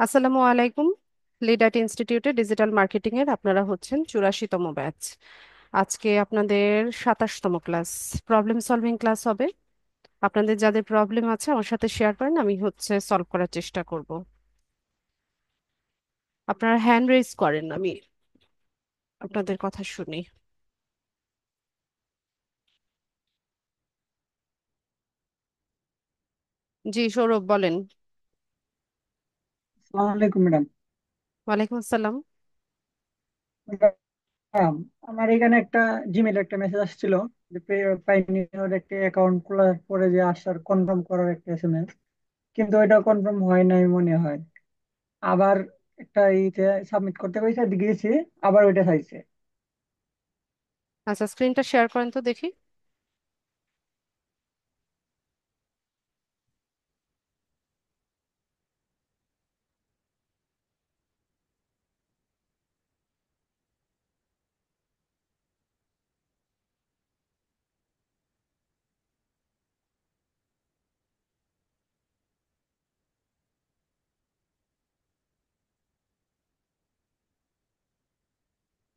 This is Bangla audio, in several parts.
আসসালামু আলাইকুম। লিডার ইনস্টিটিউটে ডিজিটাল মার্কেটিং এর আপনারা হচ্ছেন 84তম ব্যাচ। আজকে আপনাদের 27তম ক্লাস, প্রবলেম সলভিং ক্লাস হবে। আপনাদের যাদের প্রবলেম আছে আমার সাথে শেয়ার করেন, আমি সলভ করার চেষ্টা করব। আপনারা হ্যান্ড রেজ করেন, আমি আপনাদের কথা শুনি। জি, সৌরভ বলেন। আসসালামু আলাইকুম ম্যাডাম। ওয়ালাইকুম আসসালাম। ম্যাডাম, আমার এখানে একটা জিমেল একটা মেসেজ আসছিল যে পাইনিয়র একটা অ্যাকাউন্ট খোলার পরে যে আসার কনফার্ম করার একটা এসএমএস, কিন্তু ওইটা কনফার্ম হয় নাই মনে হয়। আবার একটা ইতে সাবমিট করতে কইছে, গিয়েছি, আবার ওইটা চাইছে। আচ্ছা, স্ক্রিনটা শেয়ার করেন তো দেখি।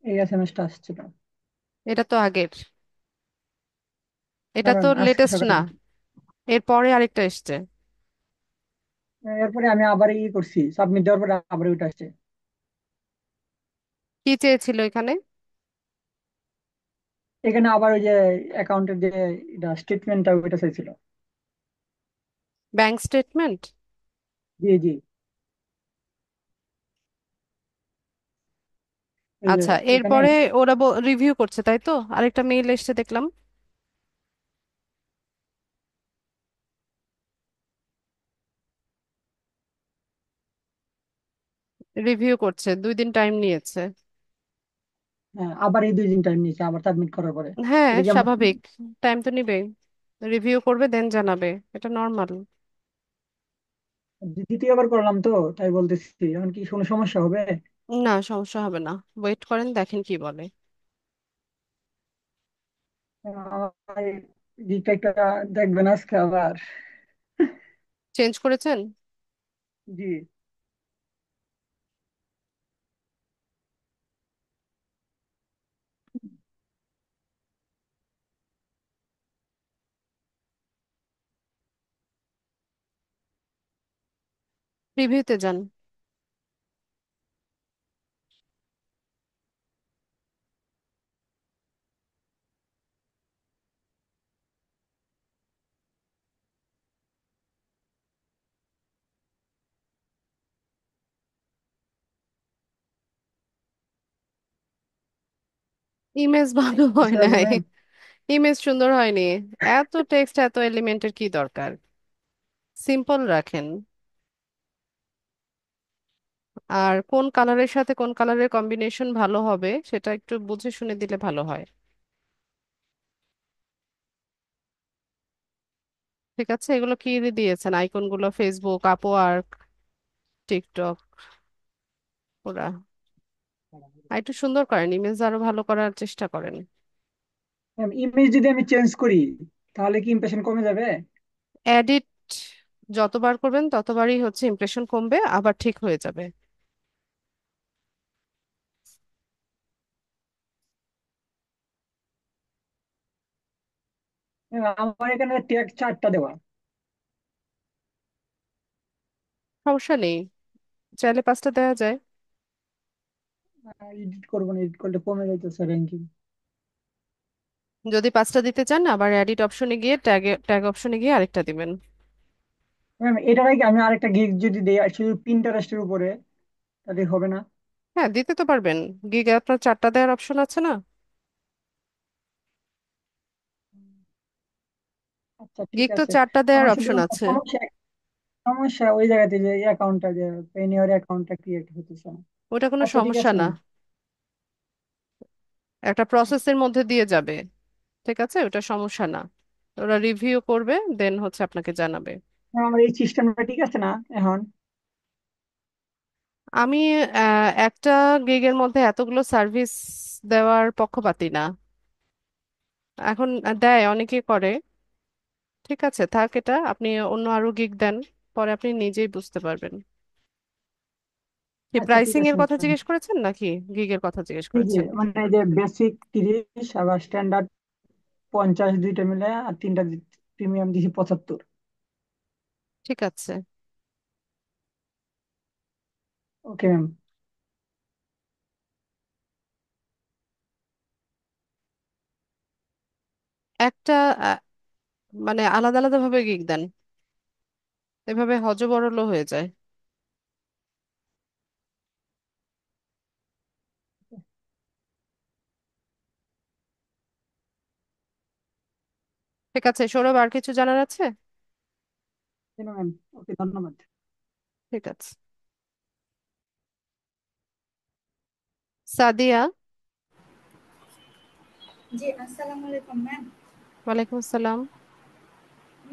এই এসএমএসটা আসছিল। এটা তো আগের, এটা তো কারণ আজকে লেটেস্ট সকালে না, এরপরে আরেকটা এসছে। এরপরে আমি আবার করছি, সাবমিট দেওয়ার পরে আবার ওইটা আসছে। কি চেয়েছিল এখানে? এখানে আবার ওই যে অ্যাকাউন্টের যে স্টেটমেন্টটা ওইটা চাইছিল। Bank statement? জি জি। এই যে আচ্ছা, এখানে এরপরে ওরা রিভিউ করছে, তাই তো? আরেকটা মেইল এসছে দেখলাম। রিভিউ করছে, 2 দিন টাইম নিয়েছে। হ্যাঁ, আবার এই 2 দিন টাইম নিয়েছে আবার সাবমিট করার পরে। হ্যাঁ, এটা কি আমার স্বাভাবিক। টাইম তো নিবেই। রিভিউ করবে, দেন জানাবে। এটা নর্মাল। দ্বিতীয়বার করলাম তো, তাই বলতেছি এখন কি কোনো সমস্যা হবে? না, সমস্যা হবে না। ওয়েট করেন, দেখেন কি বলে। আমার দিকটা একটা দেখবেন আজকে আবার। চেঞ্জ করেছেন? জি। রিভিউতে যান। ইমেজ ভালো হয় কিসে নাই। যাবেন? ইমেজ সুন্দর হয়নি। এত টেক্সট, এত এলিমেন্টের কি দরকার? সিম্পল রাখেন। আর কোন কালারের সাথে কোন কালারের কম্বিনেশন ভালো হবে সেটা একটু বুঝে শুনে দিলে ভালো হয়। ঠিক আছে, এগুলো কি দিয়েছেন আইকনগুলো? ফেসবুক, আপওয়ার্ক, টিকটক, ওরা। আর একটু সুন্দর করেন, ইমেজ আরো ভালো করার চেষ্টা করেন। ইমেজ যদি আমি চেঞ্জ করি তাহলে কি ইমপ্রেশন কমে যাবে? এডিট যতবার করবেন ততবারই ইমপ্রেশন কমবে, আবার ঠিক হয়ে যাবে। আমার এখানে ট্যাগ 4টা দেওয়া। সমস্যা নেই, চাইলে 5টা দেওয়া যায়। এডিট করবো না, এডিট করলে কমে যাইতেছে র্যাঙ্কিং। যদি 5টা দিতে চান, আবার এডিট অপশনে গিয়ে ট্যাগ অপশনে গিয়ে আরেকটা দিবেন। ম্যাম, এটার আগে আমি আরেকটা গিগ যদি দেই শুধু পিন্টারেস্টের উপরে, তাহলে হবে না? হ্যাঁ, দিতে তো পারবেন। গিগে আপনার 4টা দেওয়ার অপশন আছে না? আচ্ছা ঠিক গিগ তো আছে। 4টা দেওয়ার আমার অপশন শুধুমাত্র আছে। সমস্যা সমস্যা ওই জায়গাতে যে অ্যাকাউন্টটা, যে পেনিয়র অ্যাকাউন্টটা ক্রিয়েট হতেছে না। ওটা কোনো আচ্ছা ঠিক সমস্যা আছে না, ম্যাম। একটা প্রসেসের মধ্যে দিয়ে যাবে। ঠিক আছে, ওটা সমস্যা না। ওরা রিভিউ করবে, দেন আপনাকে জানাবে। আমার এই সিস্টেমটা ঠিক আছে না এখন? আমি একটা গিগের মধ্যে এতগুলো সার্ভিস দেওয়ার পক্ষপাতী না। এখন দেয়, অনেকে করে। ঠিক আছে, থাক, এটা আপনি অন্য আরো গিগ দেন, পরে আপনি নিজেই বুঝতে পারবেন। আচ্ছা ঠিক প্রাইসিং এর আছে কথা ম্যাম। জিজ্ঞেস করেছেন নাকি গিগের কথা জিজ্ঞেস জি জি, করেছেন? মানে এই যে বেসিক 30, আবার স্ট্যান্ডার্ড 50, দুইটা মিলে, আর তিনটা প্রিমিয়াম দিছি 75। ঠিক আছে। Okay ma'am. একটা আহ, মানে আলাদা আলাদা ভাবে গিগ দেন, এভাবে হযবরল হয়ে যায়। ঠিক আছে সৌরভ, আর কিছু জানার আছে? ম্যাম, ওকে, ধন্যবাদ। ঠিক আছে। সাদিয়া। জি, আসসালামু আলাইকুম ম্যাম। ওয়ালাইকুম আসসালাম।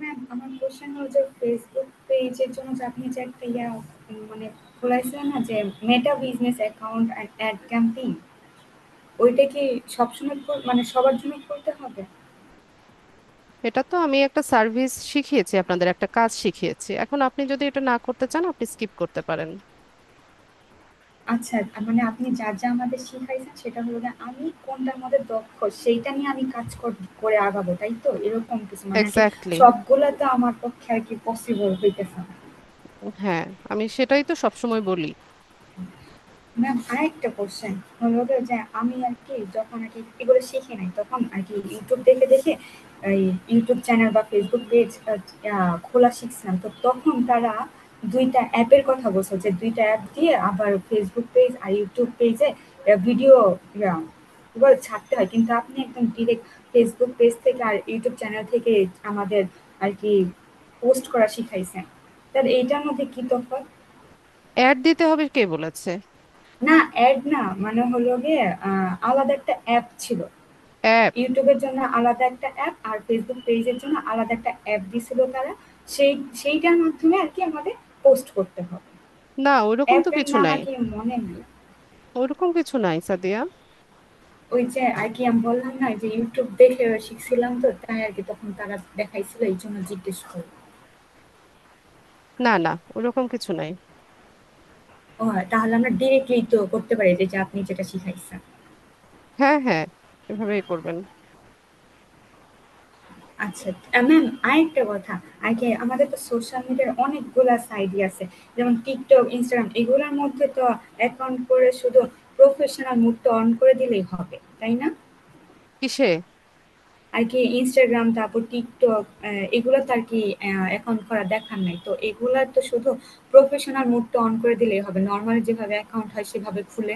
ম্যাম, আমার কোশ্চেন হলো যে ফেসবুক পেজের জন্য যে আপনি যে একটা মানে খোলাইছিলেন না, যে মেটা business account and ad campaign, ওইটা কি সবসময় মানে সবার জন্য করতে হবে? এটা তো আমি একটা সার্ভিস শিখিয়েছি, আপনাদের একটা কাজ শিখিয়েছি, এখন আপনি যদি এটা না করতে চান আপনি স্কিপ করতে পারেন। আচ্ছা, মানে আপনি যা যা আমাদের শিখাইছেন সেটা হলো যে আমি কোনটার মধ্যে দক্ষ সেইটা নিয়ে আমি কাজ করে আগাবো, তাই তো? এরকম কিছু মানে আর কি? এক্স্যাক্টলি। সবগুলা তো আমার পক্ষে আর কি পসিবল হইতেছে না। হ্যাঁ, আমি সেটাই তো সবসময় বলি। ম্যাম, আরেকটা কোশ্চেন হলো গিয়ে যে আমি আর কি যখন আর কি এগুলো শিখি নাই তখন আর কি ইউটিউব দেখে দেখে এই ইউটিউব চ্যানেল বা ফেসবুক পেজ খোলা শিখছিলাম। তো তখন তারা দুইটা অ্যাপের কথা বলছে, যে দুইটা অ্যাপ দিয়ে আবার ফেসবুক পেজ আর ইউটিউব পেজে ভিডিও এগুলো ছাড়তে হয়, কিন্তু আপনি একদম ডিরেক্ট ফেসবুক পেজ থেকে আর ইউটিউব চ্যানেল থেকে আমাদের আর কি পোস্ট করা শিখাইছেন। তাহলে এইটার মধ্যে কি তফাৎ? অ্যাড দিতে হবে কে বলেছে? না, অ্যাড না, মানে হলো গিয়ে আলাদা একটা অ্যাপ ছিল। অ্যাপ? ইউটিউবের জন্য আলাদা একটা অ্যাপ আর ফেসবুক পেজের জন্য আলাদা একটা অ্যাপ দিছিল তারা। সেইটার মাধ্যমে আর কি আমাদের পোস্ট করতে হবে। না, ওইরকম তো অ্যাপের কিছু নাম নাই। আর কি মনে নেই। ওইরকম কিছু নাই সাদিয়া। ওই যে আর কি আমি বললাম না যে ইউটিউব দেখে শিখছিলাম, তো তাই আর কি তখন তারা দেখাইছিল, এই জন্য জিজ্ঞেস করি। না না, ওইরকম কিছু নাই। ও, তাহলে আমরা ডিরেক্টলি তো করতে পারি যে যে আপনি যেটা শিখাইছেন। হ্যাঁ হ্যাঁ, এভাবেই করবেন। আচ্ছা, ম্যাম, আরেকটা কথা, আগে আমাদের তো সোশ্যাল মিডিয়ার অনেকগুলা সাইটই আছে, যেমন টিকটক, ইনস্টাগ্রাম, এগুলোর মধ্যে তো অ্যাকাউন্ট করে শুধু প্রফেশনাল মুডটা অন করে দিলেই হবে, তাই না? কিসে? আর কি ইনস্টাগ্রাম, তারপর টিকটক, এগুলো তো আর কি অ্যাকাউন্ট করা দেখার নাই, তো এগুলার তো শুধু প্রফেশনাল মুডটা অন করে দিলেই হবে, নর্মালি যেভাবে অ্যাকাউন্ট হয় সেভাবে খুলে।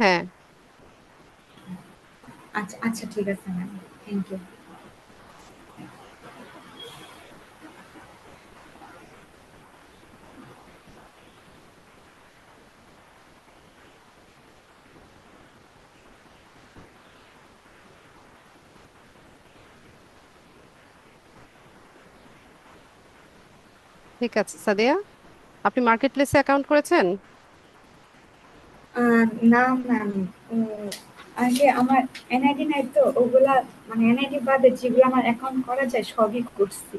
হ্যাঁ। আচ্ছা আচ্ছা, ঠিক আছে ম্যাম, থ্যাংক ইউ। ঠিক আছে সাদিয়া, আপনি মার্কেট প্লেসে অ্যাকাউন্ট করেছেন? না ম্যাম, আগে আমার এনআইডি নাই তো ওগুলা, মানে এনআইডি বাদে যেগুলো আমার অ্যাকাউন্ট করা যায় সবই করছি।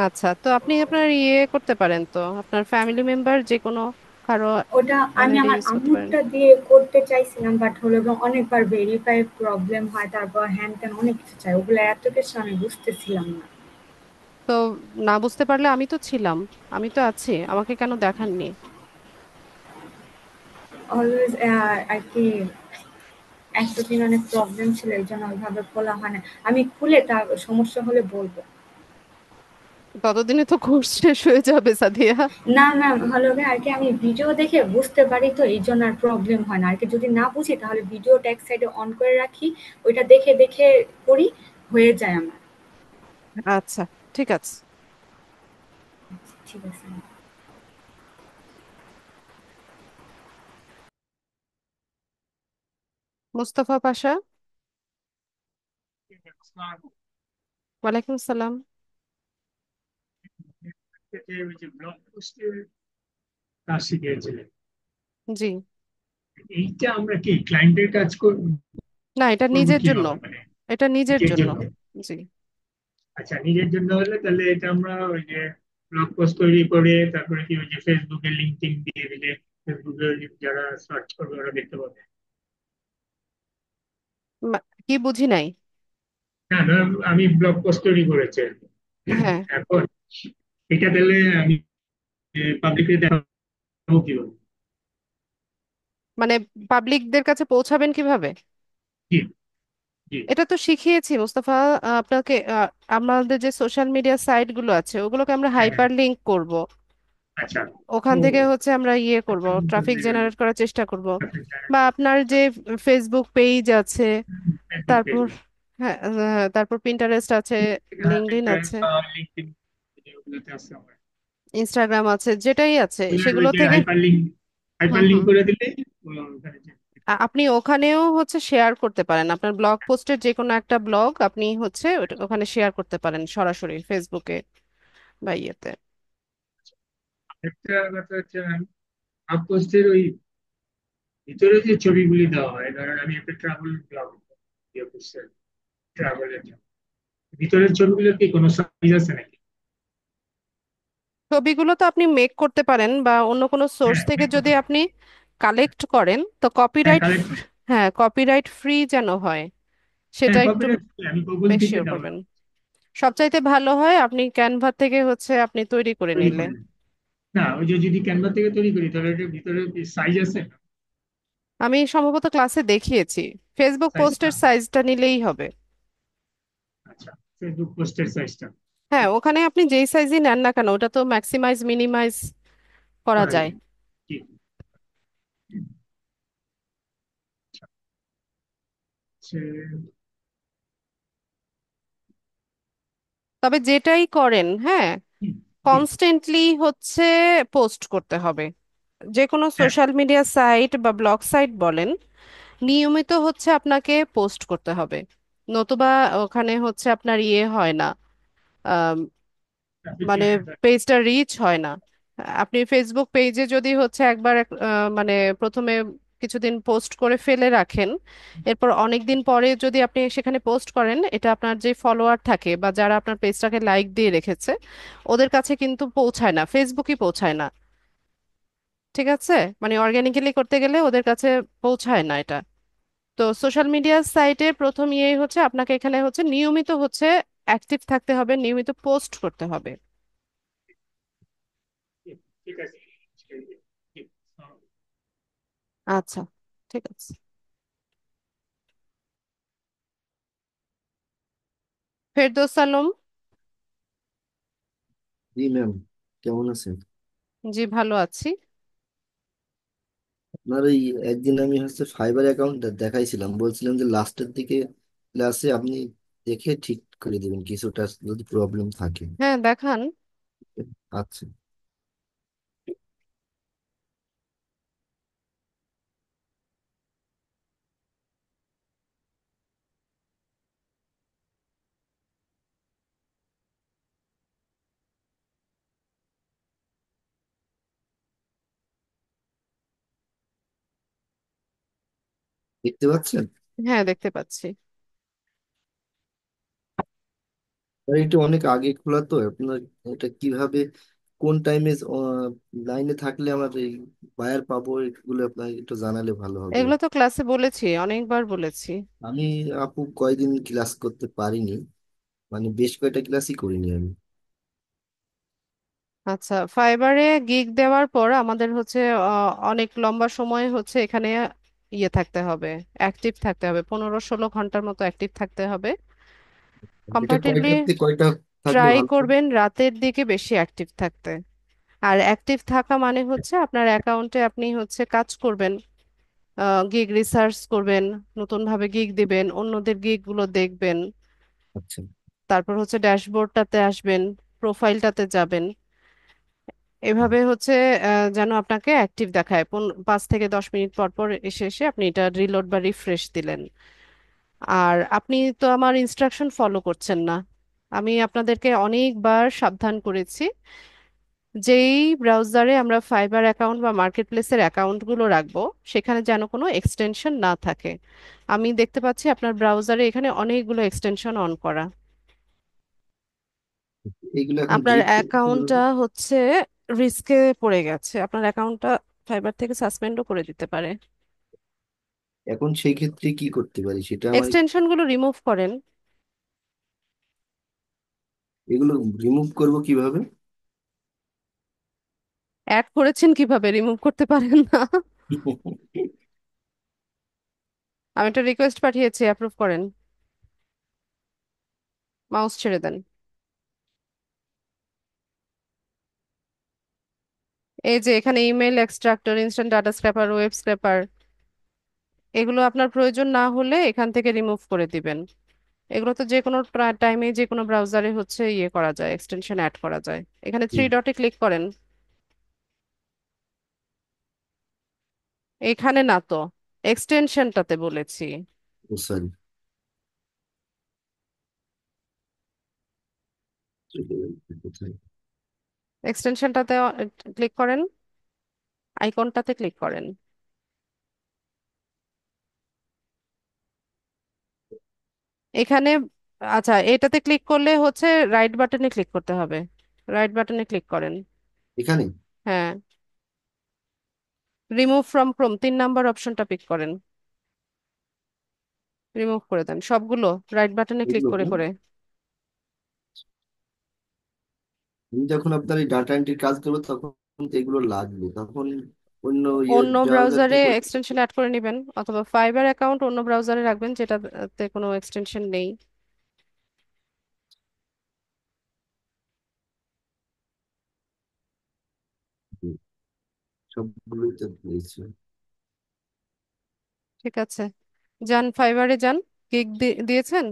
আচ্ছা, তো আপনি আপনার ইয়ে করতে পারেন, তো আপনার ফ্যামিলি মেম্বার যে কোনো কারো ওটা আমি এনআইডি আমার ইউজ করতে পারেন। আম্মুরটা দিয়ে করতে চাইছিলাম, বাট হলো এবং অনেকবার ভেরিফাই প্রবলেম হয়, তারপর হ্যান ত্যান অনেক কিছু চাই, ওগুলো এত কিছু আমি বুঝতেছিলাম না। তো না বুঝতে পারলে আমি তো ছিলাম, আমি তো আছি, আমাকে কেন দেখাননি? অলওয়েজ আর কি এতদিন অনেক প্রবলেম ছিল, এই জন্য ওইভাবে খোলা হয় না। আমি খুলে তার সমস্যা হলে বলবো। ততদিনে তো কোর্স শেষ হয়ে যাবে সাদিয়া। না ম্যাম, হলো গিয়ে আর কি আমি ভিডিও দেখে বুঝতে পারি, তো এই জন্য আর প্রবলেম হয় না আর কি। যদি না বুঝি তাহলে ভিডিওটা এক সাইডে অন করে রাখি, ওইটা দেখে দেখে করি, হয়ে যায় আমার। আচ্ছা, ঠিক আছে। ঠিক আছে ma'am। মোস্তফা পাশা। ওয়ালাইকুম আসসালাম। ওই যে ব্লগ পোস্টের কাজ শিখিয়েছিলেন, জি। এইটা আমরা কি ক্লায়েন্টের কাজ না, এটা করবো নিজের জন্য। কিভাবে, মানে এটা নিজের নিজের জন্য। জন্য? জি। আচ্ছা, নিজের জন্য হলে তাহলে এটা আমরা ওই যে ব্লগ পোস্ট তৈরি করে তারপরে কি ওই যে ফেসবুকে লিঙ্ক টিঙ্ক দিয়ে দিলে ফেসবুকে যারা সার্চ করবে ওরা দেখতে পাবে। কি বুঝি নাই। না না, আমি ব্লগ পোস্ট তৈরি করেছি আর কি। হ্যাঁ, এখন এটা দিলে আমি পাবলিকলি দেখাবো কিভাবে? মানে পাবলিকদের কাছে পৌঁছাবেন কিভাবে? জি, জি। এটা তো শিখিয়েছি মোস্তফা আপনাকে। আমাদের যে সোশ্যাল মিডিয়া সাইট গুলো আছে ওগুলোকে আমরা হ্যাঁ, হ্যাঁ। হাইপার লিংক করব। আচ্ছা। ওখান ও, থেকে হচ্ছে আমরা ইয়ে করব, hyperlink ট্রাফিক করলে জেনারেট করার চেষ্টা করব। traffic jam বা করবে। আপনার যে ফেসবুক পেজ আছে, ফেসবুক পেজ, তারপর হ্যাঁ, তারপর পিন্টারেস্ট আছে, লিঙ্কডইন আছে, লিঙ্কডইন ওগুলোতে আছে আমার। ইনস্টাগ্রাম আছে, যেটাই আছে ওগুলোর ওই সেগুলো যে থেকে। হাইপার লিঙ্ক, হুম, হুম। করে দিলে ওখানে আপনি ওখানেও হচ্ছে শেয়ার করতে পারেন আপনার ব্লগ পোস্টের যে কোনো একটা ব্লগ, আপনি হচ্ছে ওখানে শেয়ার করতে পারেন সরাসরি ফেসবুকে বা ইয়েতে। একটা কথা হচ্ছে আপ পোস্টের ওই ভিতরে যে ছবিগুলি দেওয়া হয়, ধরেন আমি একটা ট্রাভেল ব্লগ ইয়ে করছি, ট্রাভেলের জন্য ভিতরের ছবিগুলোর কি কোনো সাইজ আছে নাকি? ছবিগুলো তো আপনি মেক করতে পারেন বা অন্য কোনো সোর্স হ্যাঁ, থেকে make যদি করতে পারি। আপনি কালেক্ট করেন তো হ্যাঁ, কপিরাইট। কালেক্ট। হ্যাঁ, কপিরাইট ফ্রি যেন হয় সেটা হ্যাঁ, একটু কপিরাইট আমি গুগল মেক থেকে শিওর করবেন। ডাউনলোড সবচাইতে ভালো হয় আপনি ক্যানভা থেকে হচ্ছে আপনি তৈরি করে তৈরি নিলে। করে। না, ওই যে যদি ক্যানভা থেকে তৈরি করি তাহলে এটার ভিতরে সাইজ আছে? আমি সম্ভবত ক্লাসে দেখিয়েছি, ফেসবুক সাইজটা? পোস্টের সাইজটা নিলেই হবে। আচ্ছা, ফেসবুক পোস্টের সাইজটা হ্যাঁ, ওখানে আপনি যেই সাইজই নেন না কেন ওটা তো ম্যাক্সিমাইজ মিনিমাইজ করা করা যায়। যায়? কি? আচ্ছা, তবে যেটাই করেন, হ্যাঁ, হুম, জি। কনস্ট্যান্টলি হচ্ছে পোস্ট করতে হবে। যে কোনো হ্যাঁ, সোশ্যাল মিডিয়া সাইট বা ব্লগ সাইট বলেন, নিয়মিত হচ্ছে আপনাকে পোস্ট করতে হবে, নতুবা ওখানে হচ্ছে আপনার ইয়ে হয় না, ট্রাফিক মানে জেনারেট হয়। পেজটা রিচ হয় না। আপনি ফেসবুক পেজে যদি হচ্ছে একবার মানে প্রথমে কিছুদিন পোস্ট করে ফেলে রাখেন, এরপর অনেক দিন পরে যদি আপনি সেখানে পোস্ট করেন, এটা আপনার যে ফলোয়ার থাকে বা যারা আপনার পেজটাকে লাইক দিয়ে রেখেছে ওদের কাছে কিন্তু পৌঁছায় না, ফেসবুকই পৌঁছায় না। ঠিক আছে, মানে অর্গানিক্যালি করতে গেলে ওদের কাছে পৌঁছায় না এটা। তো সোশ্যাল মিডিয়া সাইটে প্রথম ইয়ে হচ্ছে আপনাকে এখানে হচ্ছে নিয়মিত হচ্ছে অ্যাক্টিভ থাকতে হবে, নিয়মিত পোস্ট করতে হবে। জি, ঠিক আছে। জি, আচ্ছা, ঠিক আছে। ফেরদৌস আলম। জি ম্যাম, কেমন আছেন? জি, ভালো আছি। আপনার এই একদিন আমি হচ্ছে ফাইবার অ্যাকাউন্টটা দেখাইছিলাম, বলছিলাম যে লাস্টের দিকে ক্লাসে আপনি দেখে ঠিক করে দিবেন কিছুটা যদি প্রবলেম থাকে। হ্যাঁ, দেখান। আচ্ছা, দেখতে পাচ্ছেন? হ্যাঁ, দেখতে পাচ্ছি। আর এটা অনেক আগে খোলা তো আপনার, এটা কিভাবে কোন টাইমে লাইনে থাকলে আমার এই বায়ার পাবো এগুলো আপনাকে একটু জানালে ভালো হবে। এগুলো তো ক্লাসে বলেছি, অনেকবার বলেছি। আমি আপু কয়দিন ক্লাস করতে পারিনি, মানে বেশ কয়টা ক্লাসই করিনি আমি। আচ্ছা, ফাইবারে গিগ দেওয়ার পর আমাদের হচ্ছে অনেক লম্বা সময় হচ্ছে এখানে ইয়ে থাকতে হবে, অ্যাক্টিভ থাকতে হবে, 15-16 ঘন্টার মতো অ্যাক্টিভ থাকতে হবে। এটা কম্পারেটিভলি কয়টাতে কয়টা থাকলে ট্রাই ভালো হয়? করবেন রাতের দিকে বেশি অ্যাক্টিভ থাকতে। আর অ্যাক্টিভ থাকা মানে হচ্ছে আপনার অ্যাকাউন্টে আপনি হচ্ছে কাজ করবেন, গিগ রিসার্চ করবেন, নতুন ভাবে গিগ দিবেন, অন্যদের গিগ গুলো দেখবেন, আচ্ছা, তারপর হচ্ছে ড্যাশবোর্ডটাতে আসবেন, প্রোফাইলটাতে যাবেন। এভাবে হচ্ছে যেন আপনাকে অ্যাক্টিভ দেখায়, 5 থেকে 10 মিনিট পর পর এসে এসে আপনি এটা রিলোড বা রিফ্রেশ দিলেন। আর আপনি তো আমার ইনস্ট্রাকশন ফলো করছেন না। আমি আপনাদেরকে অনেকবার সাবধান করেছি, যেই ব্রাউজারে আমরা ফাইবার অ্যাকাউন্ট বা মার্কেটপ্লেসের অ্যাকাউন্টগুলো রাখবো সেখানে যেন কোনো এক্সটেনশন না থাকে। আমি দেখতে পাচ্ছি আপনার ব্রাউজারে এখানে অনেকগুলো এক্সটেনশন অন করা। এইগুলো এখন আপনার ডিলিট করবো অ্যাকাউন্টটা কিভাবে? হচ্ছে রিস্কে পড়ে গেছে, আপনার অ্যাকাউন্টটা ফাইবার থেকে সাসপেন্ডও করে দিতে পারে। এখন সেই ক্ষেত্রে কি করতে পারি সেটা আমার এক্সটেনশনগুলো রিমুভ করেন। এগুলো রিমুভ করব কিভাবে? অ্যাড করেছেন কিভাবে রিমুভ করতে পারেন না? আমি একটা রিকোয়েস্ট পাঠিয়েছি, অ্যাপ্রুভ করেন। মাউস ছেড়ে দেন। এই যে এখানে email extractor, instant data scraper, web scraper, এগুলো আপনার প্রয়োজন না হলে এখান থেকে রিমুভ করে দিবেন। এগুলো তো যে কোনো টাইমে যে কোনো ব্রাউজারে হচ্ছে ইয়ে করা যায়, এক্সটেনশন অ্যাড করা যায়। এখানে থ্রি হুম, ডটে ক্লিক করেন। এখানে না তো, এক্সটেনশনটাতে বলেছি। ও সরি, কোথায়? এক্সটেনশনটাতে ক্লিক করেন, আইকনটাতে ক্লিক করেন। এখানে, আচ্ছা এটাতে ক্লিক করলে হচ্ছে রাইট বাটনে ক্লিক করতে হবে। রাইট বাটনে ক্লিক করেন। এখানে হ্যাঁ, রিমুভ ফ্রম ক্রোম 3 নাম্বার অপশনটা পিক করেন। রিমুভ করে দেন সবগুলো, রাইট বাটনে ক্লিক এগুলো করে না? করে। আমি যখন আপনার এই ডাটা এন্ট্রি কাজ করবো তখন তো এগুলো লাগবে, তখন অন্য ইয়ে অন্য ব্রাউজার ব্রাউজারে দিয়ে করতে এক্সটেনশন অ্যাড করে নেবেন, অথবা ফাইবার অ্যাকাউন্ট অন্য ব্রাউজারে রাখবেন যেটাতে কোনো এক্সটেনশন নেই। হবে। সবগুলোই তো দিয়েছে। ঠিক আছে, যান ফাইবারে যান। গিগ দিয়েছেন?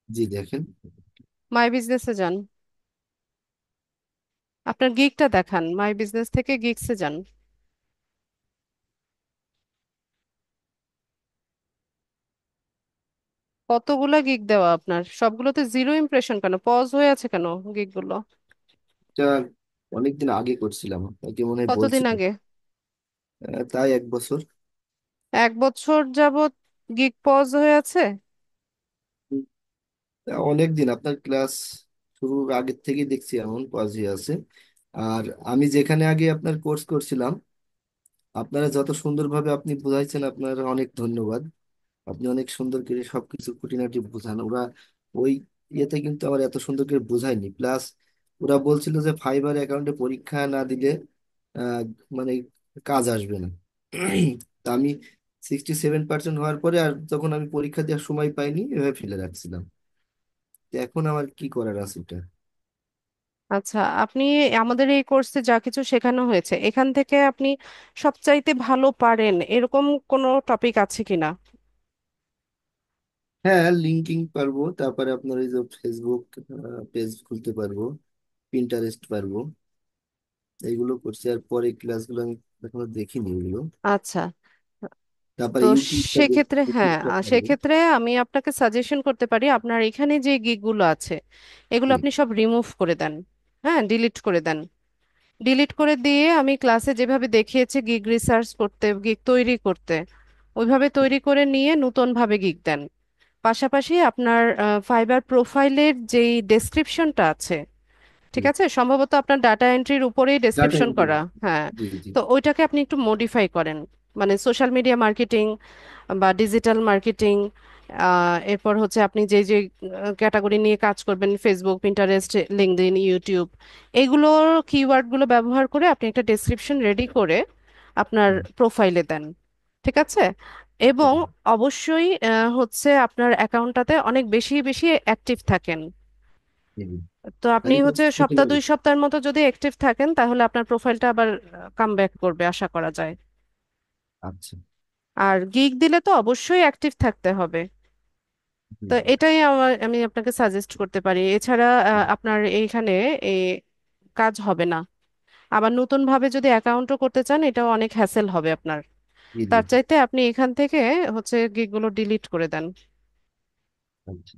জি দেখেন। মাই বিজনেসে যান। আপনার গিগটা দেখান, মাই বিজনেস থেকে গিগসে যান। কতগুলা গিগ দেওয়া আপনার, সবগুলোতে জিরো ইমপ্রেশন কেন, পজ হয়ে আছে কেন গিগ গুলো? এটা অনেকদিন আগে করছিলাম, আপনাকে মনে হয় কতদিন বলছিলাম। আগে? তাই 1 বছর। 1 বছর যাবত গিগ পজ হয়ে আছে? অনেকদিন আপনার ক্লাস শুরুর আগের থেকেই দেখছি এমন পজিটিভ আছে। আর আমি যেখানে আগে আপনার কোর্স করছিলাম, আপনারা যত সুন্দরভাবে আপনি বুঝাইছেন, আপনার অনেক ধন্যবাদ। আপনি অনেক সুন্দর করে সবকিছু খুঁটিনাটি বোঝান। ওরা ওই ইয়েতে কিন্তু আমার এত সুন্দর করে বোঝায়নি। প্লাস ওরা বলছিল যে ফাইবার অ্যাকাউন্টে পরীক্ষা না দিলে আহ, মানে কাজ আসবে না। তা আমি 67% হওয়ার পরে আর যখন আমি পরীক্ষা দেওয়ার সময় পাইনি, এভাবে ফেলে রাখছিলাম। তো এখন আমার কি করার আছে এটা? আচ্ছা, আপনি আমাদের এই কোর্সে যা কিছু শেখানো হয়েছে এখান থেকে আপনি সবচাইতে ভালো পারেন এরকম কোনো টপিক আছে কিনা? হ্যাঁ, লিঙ্কিং পারবো, তারপরে আপনার ওই যে ফেসবুক পেজ খুলতে পারবো, পিন্টারেস্ট পারবো। এইগুলো করছি, আর পরে ক্লাসগুলো আমি এখনো দেখিনি এগুলো। আচ্ছা, তারপরে তো ইউটিউব পারবো। সেক্ষেত্রে হ্যাঁ, ইউটিউবটা পারবো। সেক্ষেত্রে আমি আপনাকে সাজেশন করতে পারি, আপনার এখানে যে গিগগুলো আছে এগুলো জি আপনি সব রিমুভ করে দেন। হ্যাঁ, ডিলিট করে দেন। ডিলিট করে দিয়ে আমি ক্লাসে যেভাবে দেখিয়েছি গিগ রিসার্চ করতে, গিগ তৈরি করতে, ওইভাবে তৈরি করে নিয়ে নতুন ভাবে গিগ দেন। পাশাপাশি আপনার ফাইবার প্রোফাইলের যেই ডেসক্রিপশনটা আছে, ঠিক আছে, সম্ভবত আপনার ডাটা এন্ট্রির উপরেই ডাটা ডেসক্রিপশন এন্ট্রি। করা। হ্যাঁ, জি জি। তো ওইটাকে আপনি একটু মডিফাই করেন। মানে সোশ্যাল মিডিয়া মার্কেটিং বা ডিজিটাল মার্কেটিং, এরপর হচ্ছে আপনি যে যে ক্যাটাগরি নিয়ে কাজ করবেন, ফেসবুক, পিন্টারেস্ট, লিঙ্কডইন, ইউটিউব, এইগুলোর কিওয়ার্ডগুলো ব্যবহার করে আপনি একটা ডেসক্রিপশন রেডি করে আপনার হুম, প্রোফাইলে দেন। ঠিক আছে, এবং হুম, অবশ্যই হচ্ছে আপনার অ্যাকাউন্টটাতে অনেক বেশি বেশি অ্যাক্টিভ থাকেন। হুম। তো আপনি তাহলে কাজ হচ্ছে শিখে সপ্তাহ যাবে। 2 সপ্তাহের মতো যদি অ্যাক্টিভ থাকেন তাহলে আপনার প্রোফাইলটা আবার কাম ব্যাক করবে আশা করা যায়। আচ্ছা। আর গিগ দিলে তো অবশ্যই অ্যাক্টিভ থাকতে হবে। তো হুম, এটাই আমি আপনাকে সাজেস্ট করতে পারি। এছাড়া হুম। আপনার এইখানে এই কাজ হবে না। আবার নতুন ভাবে যদি অ্যাকাউন্টও করতে চান এটাও অনেক হ্যাসেল হবে আপনার। জি জি। তার চাইতে আপনি এখান থেকে হচ্ছে গিগগুলো ডিলিট করে দেন। আচ্ছা।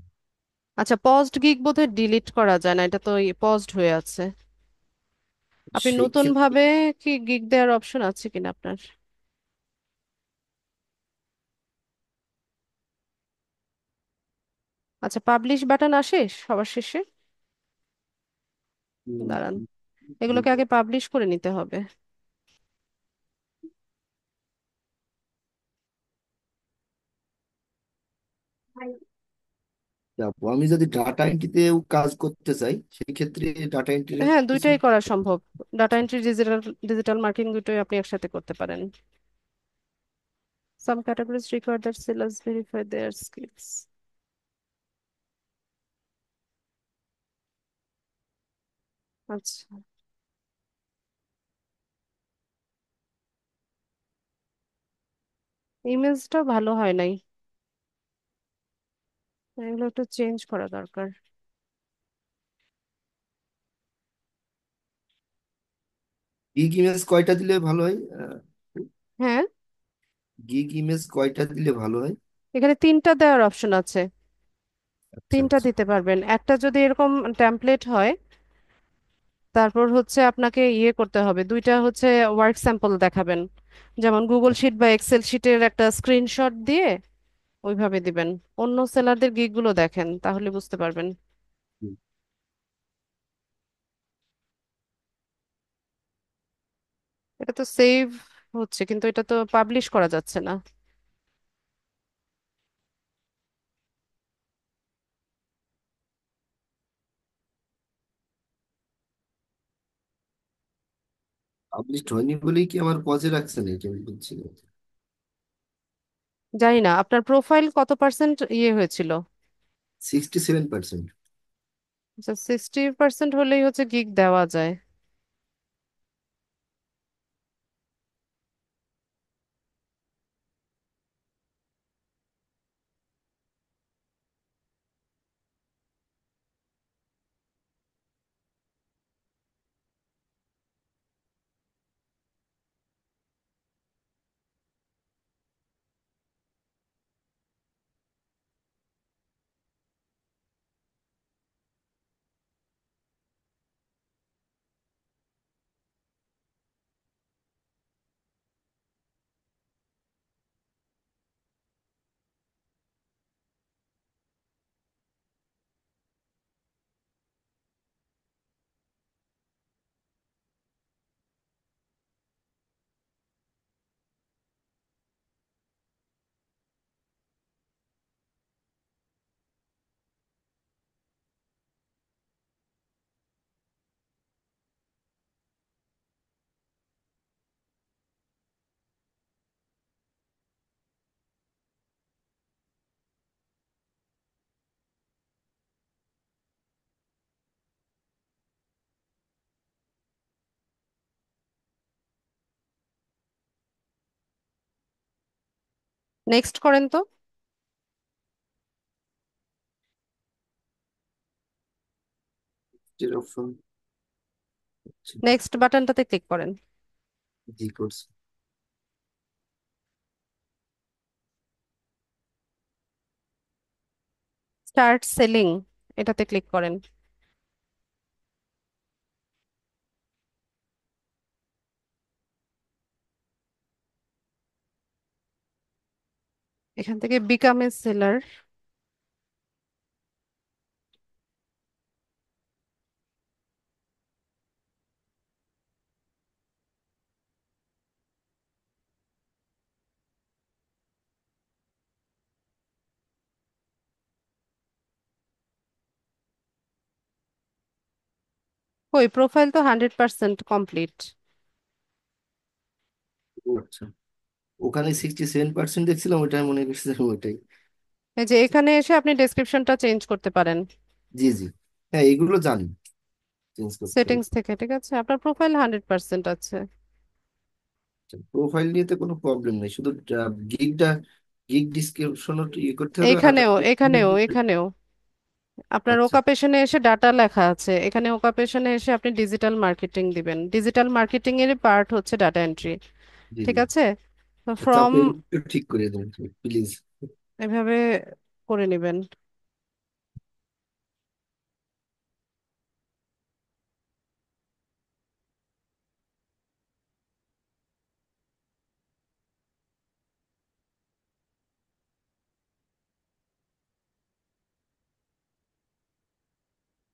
আচ্ছা, পজড গিগ বোধহয় ডিলিট করা যায় না, এটা তো পজড হয়ে আছে। আপনি সেই নতুন ক্ষেত্রে ভাবে কি গিগ দেওয়ার অপশন আছে কিনা আপনার? আচ্ছা, পাবলিশ বাটন আসে সবার শেষে। দাঁড়ান, উম, এগুলোকে আগে পাবলিশ করে নিতে হবে। যাবো। আমি যদি ডাটা এন্ট্রিতেও কাজ করতে চাই সেই ক্ষেত্রে ডাটা এন্ট্রির হ্যাঁ, কিছু। দুইটাই করা সম্ভব। Data entry, digital digital marketing দুটোই আপনি একসাথে করতে পারেন। Some categories require that sellers verify their skills. আচ্ছা, ইমেজটা ভালো হয় নাই, এগুলো একটু চেঞ্জ করা দরকার। গিগ ইমেজ কয়টা দিলে ভালো হয়? হ্যাঁ, গিগ ইমেজ কয়টা দিলে ভালো হয়? এখানে তিনটা দেওয়ার অপশন আছে, আচ্ছা তিনটা আচ্ছা। দিতে পারবেন। একটা যদি এরকম টেমপ্লেট হয়, তারপর হচ্ছে আপনাকে ইয়ে করতে হবে, দুইটা হচ্ছে ওয়ার্ক স্যাম্পল দেখাবেন, যেমন গুগল শিট বা এক্সেল শিটের একটা স্ক্রিনশট দিয়ে ওইভাবে দিবেন। অন্য সেলারদের গিগগুলো দেখেন, তাহলে বুঝতে পারবেন। এটা তো সেভ হচ্ছে, কিন্তু এটা তো পাবলিশ করা যাচ্ছে না। পাবলিশড হয়নি বলেই কি আমার পজে রাখছে না, এটা আমি বলছি না। জানি না আপনার প্রোফাইল কত পার্সেন্ট ইয়ে হয়েছিল। 67%। 60% হলেই হচ্ছে গিগ দেওয়া যায়। নেক্সট করেন তো। এর অপশন। নেক্সট বাটনটাতে ক্লিক করেন। জি করছি। স্টার্ট সেলিং, এটাতে ক্লিক করেন। এখান থেকে বিকাম এ সেলার। ওই প্রোফাইল তো 100% কমপ্লিট। ও আচ্ছা, ওখানে 67% দেখছিলাম, ওইটাই মনে করছিলাম ওইটাই। এই যে এখানে এসে আপনি ডেসক্রিপশনটা চেঞ্জ করতে পারেন জি জি, হ্যাঁ এগুলো জানি চেঞ্জ করতে হবে। সেটিংস থেকে। ঠিক আছে, আপনার প্রোফাইল 100% আছে। প্রোফাইল নিয়ে তো কোনো প্রবলেম নেই, শুধু গিগটা, গিগ ডিসক্রিপশন ইয়ে করতে হবে আর। এখানেও আপনার আচ্ছা। ওকাপেশনে এসে ডাটা লেখা আছে, এখানে ওকাপেশনে এসে আপনি ডিজিটাল মার্কেটিং দিবেন। ডিজিটাল মার্কেটিং এর পার্ট হচ্ছে ডাটা এন্ট্রি। জি ঠিক জি। আছে, আচ্ছা ফ্রম আপনি একটু ঠিক করে দেন প্লিজ। এভাবে করে নেবেন।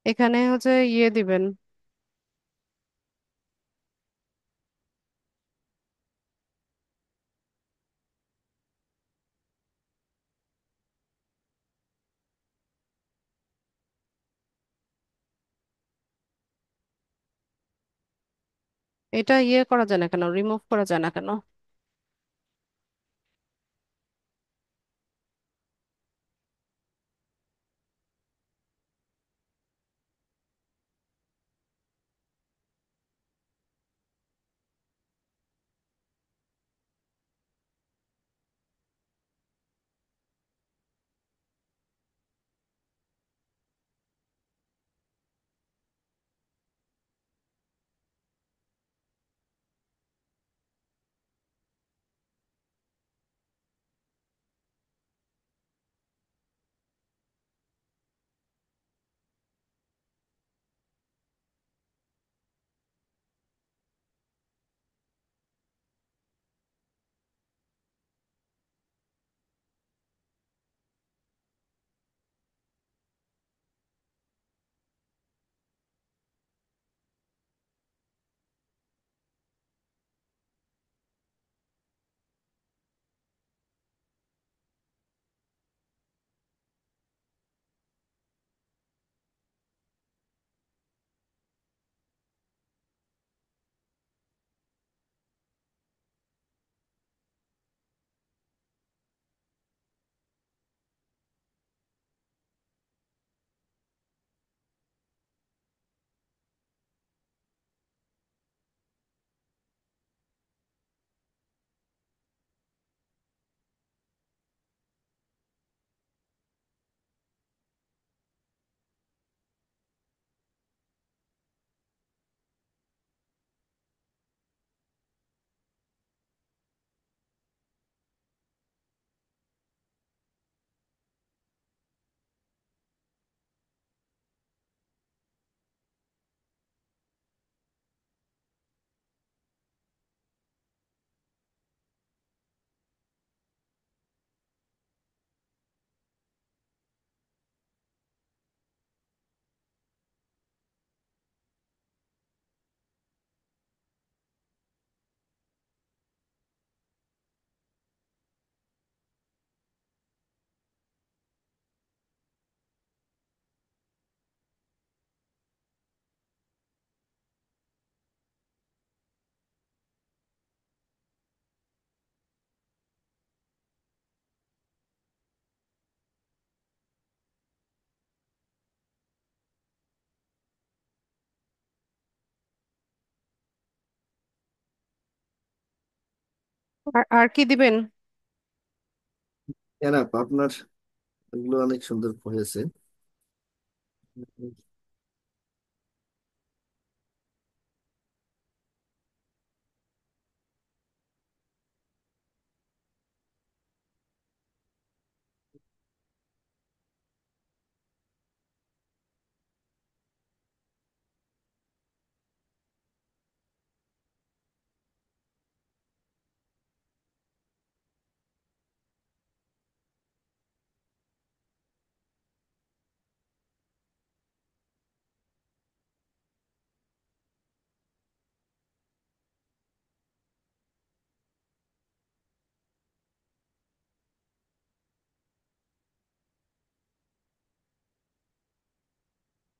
এখানে হচ্ছে ইয়ে দিবেন, এটা ইয়ে করা যায় না কেন, রিমুভ করা যায় না কেন? আর আর কি দিবেন? কেন আপনার এগুলো অনেক সুন্দর হয়েছে।